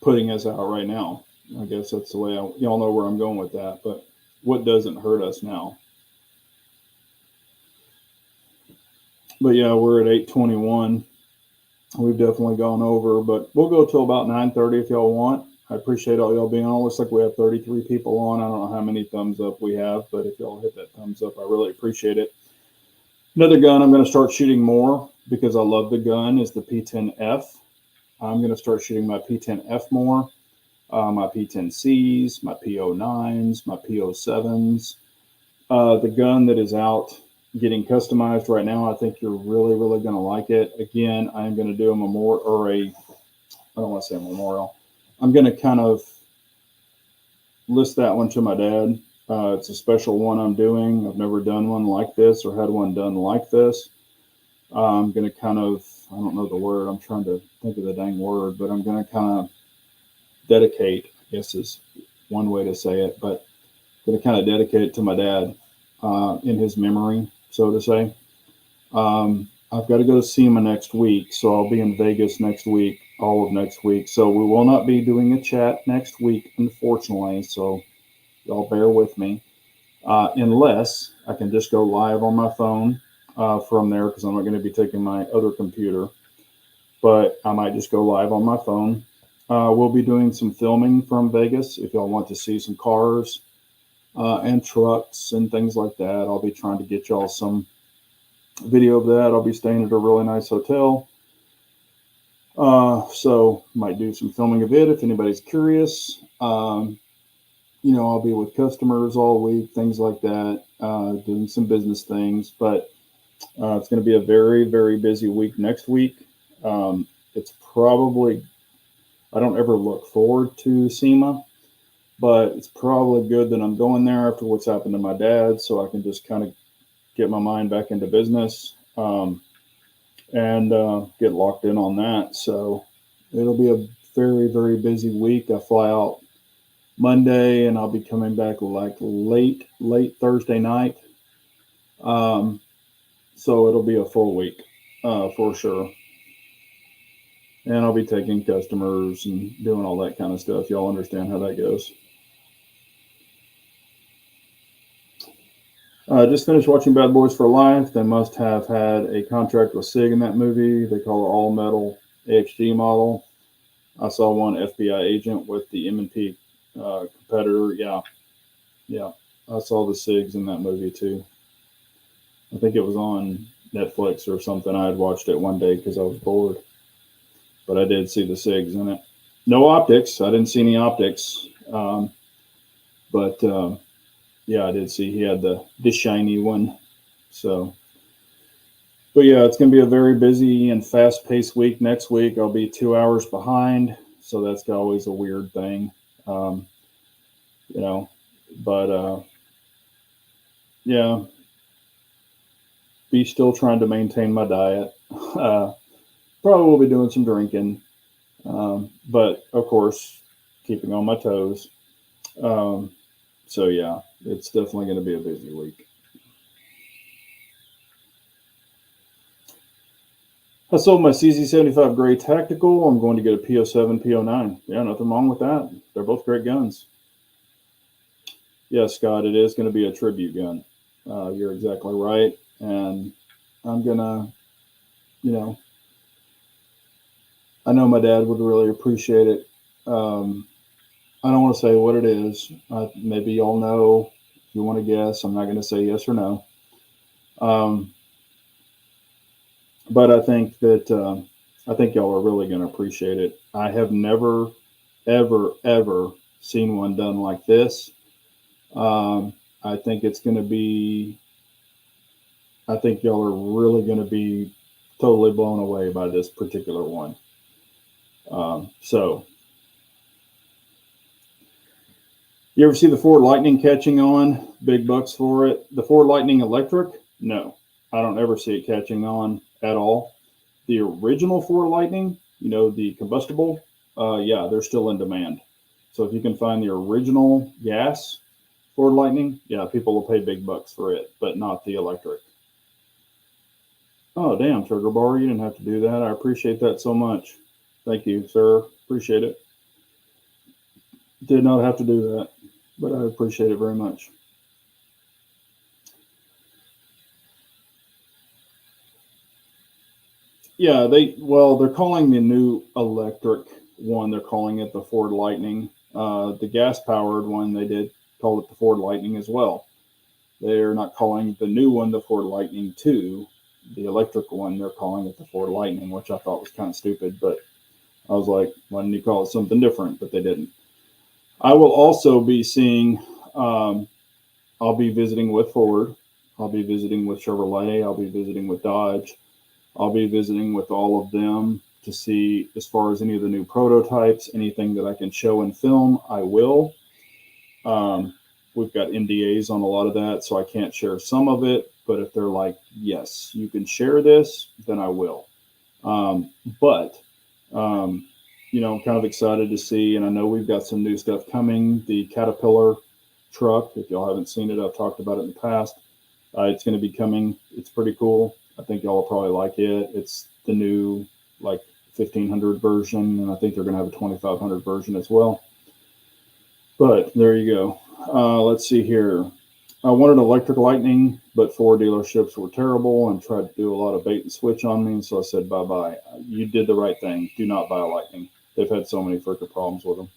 putting us out right now? I guess that's the way y'all know where I'm going with that, but what doesn't hurt us now? But yeah, we're at 8:21. We've definitely gone over, but we'll go till about 9:30 if y'all want. I appreciate all y'all being on. Looks like we have 33 people on. I don't know how many thumbs up we have, but if y'all hit that thumbs up, I really appreciate it. Another gun I'm going to start shooting more because I love the gun is the P10F. I'm going to start shooting my P10F more, my P10Cs, my P09s, my P07s. The gun that is out getting customized right now, I think you're really, really going to like it. Again, I'm going to do a memorial, or I don't want to say a memorial. I'm going to kind of list that one to my dad. It's a special one I'm doing. I've never done one like this or had one done like this. I'm going to kind of, I don't know the word. I'm trying to think of the dang word, but I'm going to kind of dedicate, I guess is one way to say it, but I'm going to kind of dedicate it to my dad in his memory, so to say. I've got to go to SEMA next week, so I'll be in Vegas next week, all of next week. So we will not be doing a chat next week, unfortunately, so y'all bear with me. Unless I can just go live on my phone from there, because I'm not going to be taking my other computer. But I might just go live on my phone. We'll be doing some filming from Vegas. If y'all want to see some cars and trucks and things like that, I'll be trying to get y'all some video of that. I'll be staying at a really nice hotel. So might do some filming of it if anybody's curious. I'll be with customers all week, things like that, doing some business things. But it's going to be a very, very busy week next week. It's probably, I don't ever look forward to SEMA, but it's probably good that I'm going there after what's happened to my dad, so I can just kind of get my mind back into business and get locked in on that. So it'll be a very, very busy week. I fly out Monday, and I'll be coming back like late Thursday night. So it'll be a full week for sure. And I'll be taking customers and doing all that kind of stuff. Y'all understand how that goes. Just finished watching Bad Boys for Life. They must have had a contract with SIG in that movie. They call it all metal AXG model. I saw one FBI agent with the M&P competitor. Yeah. I saw the SIGs in that movie too. I think it was on Netflix or something. I had watched it one day because I was bored. But I did see the SIGs in it. No optics. I didn't see any optics. But yeah, I did see he had the shiny one. So, but yeah, it's going to be a very busy and fast-paced week. Next week, I'll be 2 hours behind, so that's always a weird thing, um, you know. But yeah, be still trying to maintain my diet. Probably will be doing some drinking, but of course, keeping on my toes. Um, so yeah, it's definitely going to be a busy week. I sold my CZ75 Gray Tactical. I'm going to get a PO7, PO9. Yeah, nothing wrong with that. They're both great guns. Yes, Scott, it is going to be a tribute gun. You're exactly right. And I'm going to, you know, I know my dad would really appreciate it. Um, I don't want to say what it is. Maybe y'all know. If you want to guess, I'm not going to say yes or no. Um, but I think y'all are really going to appreciate it. I have never, ever seen one done like this. I think it's going to be. I think y'all are really going to be totally blown away by this particular one. So, you ever see the Ford Lightning catching on? Big bucks for it. The Ford Lightning Electric? No, I don't ever see it catching on at all. The original Ford Lightning, the combustible, yeah, they're still in demand. So if you can find the original gas Ford Lightning, yeah, people will pay big bucks for it, but not the electric. Oh, damn, Trigger Bar, you didn't have to do that. I appreciate that so much. Thank you, sir. Appreciate it. Did not have to do that, but I appreciate it very much. Yeah, they're calling the new electric one. They're calling it the Ford Lightning. The gas powered one, they did call it the Ford Lightning as well. They're not calling the new one the Ford Lightning 2. The electric one, they're calling it the Ford Lightning, which I thought was kind of stupid, but I was like, why didn't you call it something different? But they didn't. I will also be seeing, I'll be visiting with Ford. I'll be visiting with Chevrolet. I'll be visiting with Dodge. I'll be visiting with all of them to see, as far as any of the new prototypes, anything that I can show and film, I will. We've got NDAs on a lot of that, so I can't share some of it. But if they're like, yes, you can share this, then I will. But I'm kind of excited to see, and I know we've got some new stuff coming. The Caterpillar truck, if y'all haven't seen it, I've talked about it in the past. It's going to be coming. It's pretty cool. I think y'all will probably like it. It's the new, like, 1500 version, and I think they're going to have a 2500 version as well. But there you go. Let's see here. I wanted electric Lightning, but 4 dealerships were terrible and tried to do a lot of bait and switch on me. So I said, bye-bye. You did the right thing. Do not buy a Lightning. They've had so many freaking problems with them.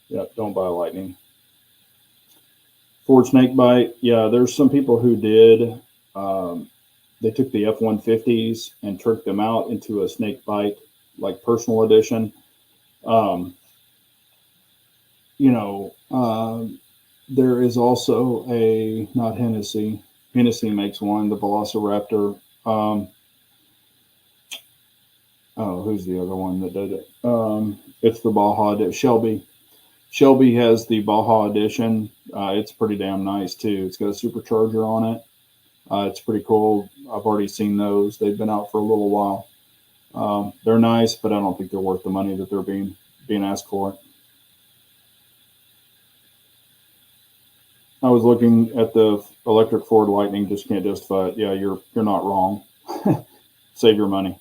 Yeah, don't buy a Lightning. Ford Snakebite. Yeah, there's some people who did. They took the F-150s and tricked them out into a Snakebite, like, personal edition. You know, there is also not Hennessy. Hennessy makes one, the Velociraptor. Who's the other one that did it? It's the Baja, Shelby. Shelby has the Baja Edition. It's pretty damn nice, too. It's got a supercharger on it. It's pretty cool. I've already seen those. They've been out for a little while. They're nice, but I don't think they're worth the money that they're being asked for. I was looking at the electric Ford Lightning. Just can't justify it. Yeah, you're not wrong. Save your money.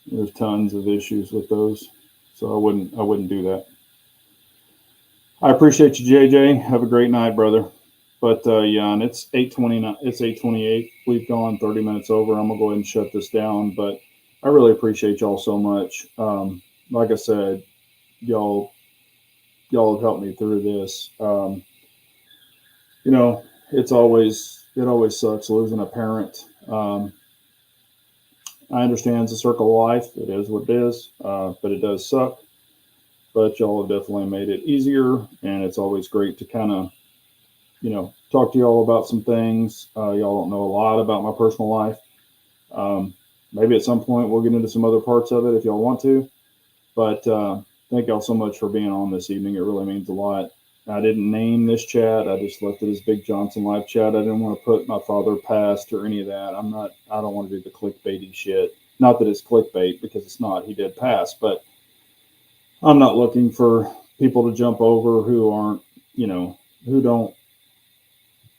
There's tons of issues with those, so I wouldn't do that. I appreciate you, JJ. Have a great night, brother. But yeah, and it's 8:29. It's 8:28. We've gone 30 minutes over. I'm gonna go ahead and shut this down. But I really appreciate y'all so much. Like I said, y'all have helped me through this. It always sucks losing a parent. I understand it's a circle of life. It is what it is, but it does suck. But y'all have definitely made it easier, and it's always great to kind of talk to y'all about some things. Y'all don't know a lot about my personal life. Maybe at some point we'll get into some other parts of it if y'all want to. But thank y'all so much for being on this evening. It really means a lot. I didn't name this chat. I just left it as Big Johnson Live Chat. I didn't want to put my father passed or any of that. I don't want to do the clickbaity shit. Not that it's clickbait, because it's not. He did pass, but I'm not looking for people to jump over who aren't, who don't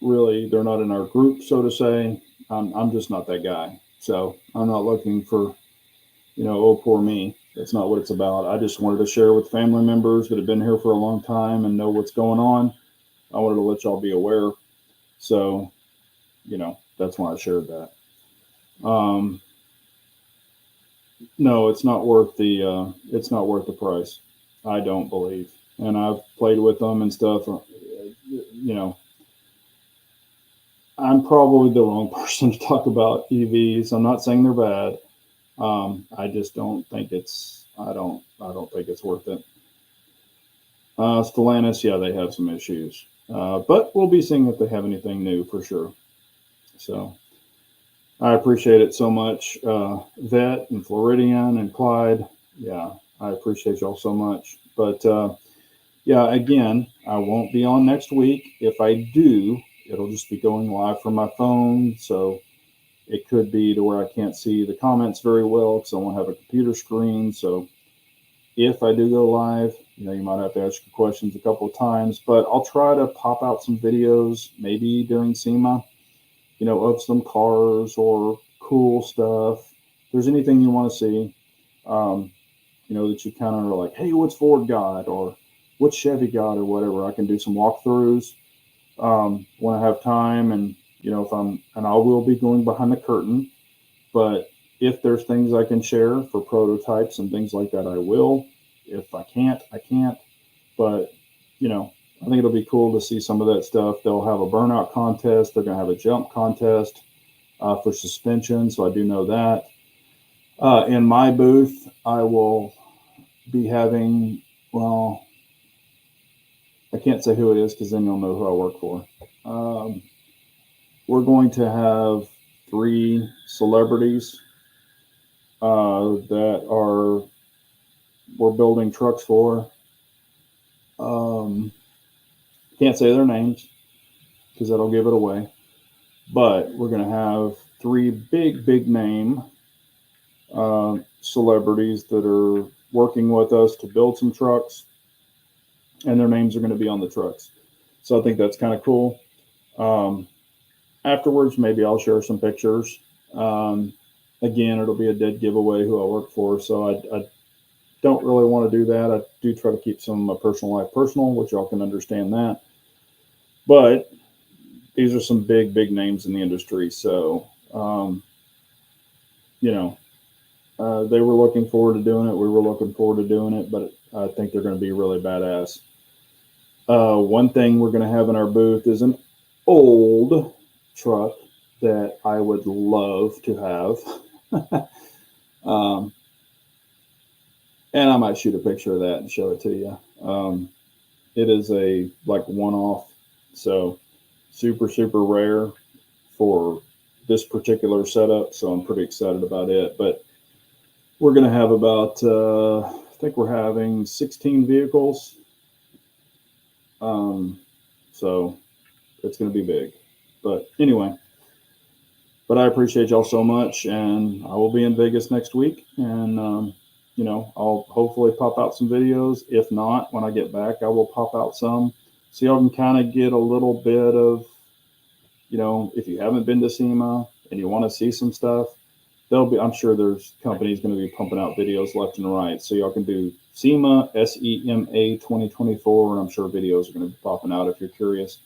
really, they're not in our group, so to say. I'm just not that guy. So I'm not looking for, oh, poor me. That's not what it's about. I just wanted to share with family members that have been here for a long time and know what's going on. I wanted to let y'all be aware. So, that's why I shared that. No, it's not worth the price. I don't believe. And I've played with them and stuff. I'm probably the wrong person to talk about EVs. I'm not saying they're bad. I just don't think I don't think it's worth it. Stellantis, yeah, they have some issues. But we'll be seeing if they have anything new for sure. So I appreciate it so much. Vet and Floridian and Clyde. Yeah, I appreciate y'all so much. But yeah, again, I won't be on next week. If I do, it'll just be going live from my phone. So it could be to where I can't see the comments very well because I won't have a computer screen. So if I do go live, you might have to ask your questions a couple of times, but I'll try to pop out some videos, maybe during SEMA, of some cars or cool stuff. If there's anything you want to see, that you kind of are like, hey, what's Ford got or what's Chevy got or whatever, I can do some walkthroughs when I have time. And, and I will be going behind the curtain, but if there's things I can share for prototypes and things like that, I will. If I can't, I can't. But, I think it'll be cool to see some of that stuff. They'll have a burnout contest. They're going to have a jump contest for suspension. So I do know that. In my booth, I will be having, well, I can't say who it is because then you'll know who I work for. We're going to have 3 celebrities that we're building trucks for. Can't say their names because that'll give it away. But we're going to have 3 big name celebrities that are working with us to build some trucks, and their names are going to be on the trucks. So I think that's kind of cool. Afterwards, maybe I'll share some pictures. Again, it'll be a dead giveaway who I work for, so I don't really want to do that. I do try to keep some of my personal life personal, which y'all can understand that. But these are some big names in the industry, so they were looking forward to doing it. We were looking forward to doing it, but I think they're going to be really badass. One thing we're going to have in our booth is an old truck that I would love to have. And I might shoot a picture of that and show it to you. It is a one-off, so super rare for this particular setup. So I'm pretty excited about it. But we're going to have about, I think we're having 16 vehicles. So it's going to be big. But anyway, I appreciate y'all so much, and I will be in Vegas next week, and I'll hopefully pop out some videos. If not, when I get back, I will pop out some, so y'all can kind of get a little bit of, if you haven't been to SEMA and you want to see some stuff, I'm sure there's companies going to be pumping out videos left and right, so y'all can do SEMA, SEMA 2024, and I'm sure videos are going to be popping out if you're curious.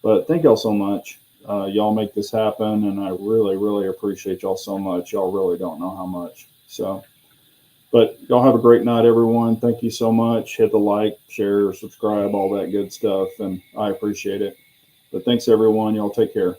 But thank y'all so much. Y'all make this happen, and I really appreciate y'all so much. Y'all really don't know how much. So, but y'all have a great night, everyone. Thank you so much. Hit the like, share, subscribe, all that good stuff, and I appreciate it. But thanks, everyone. Y'all take care.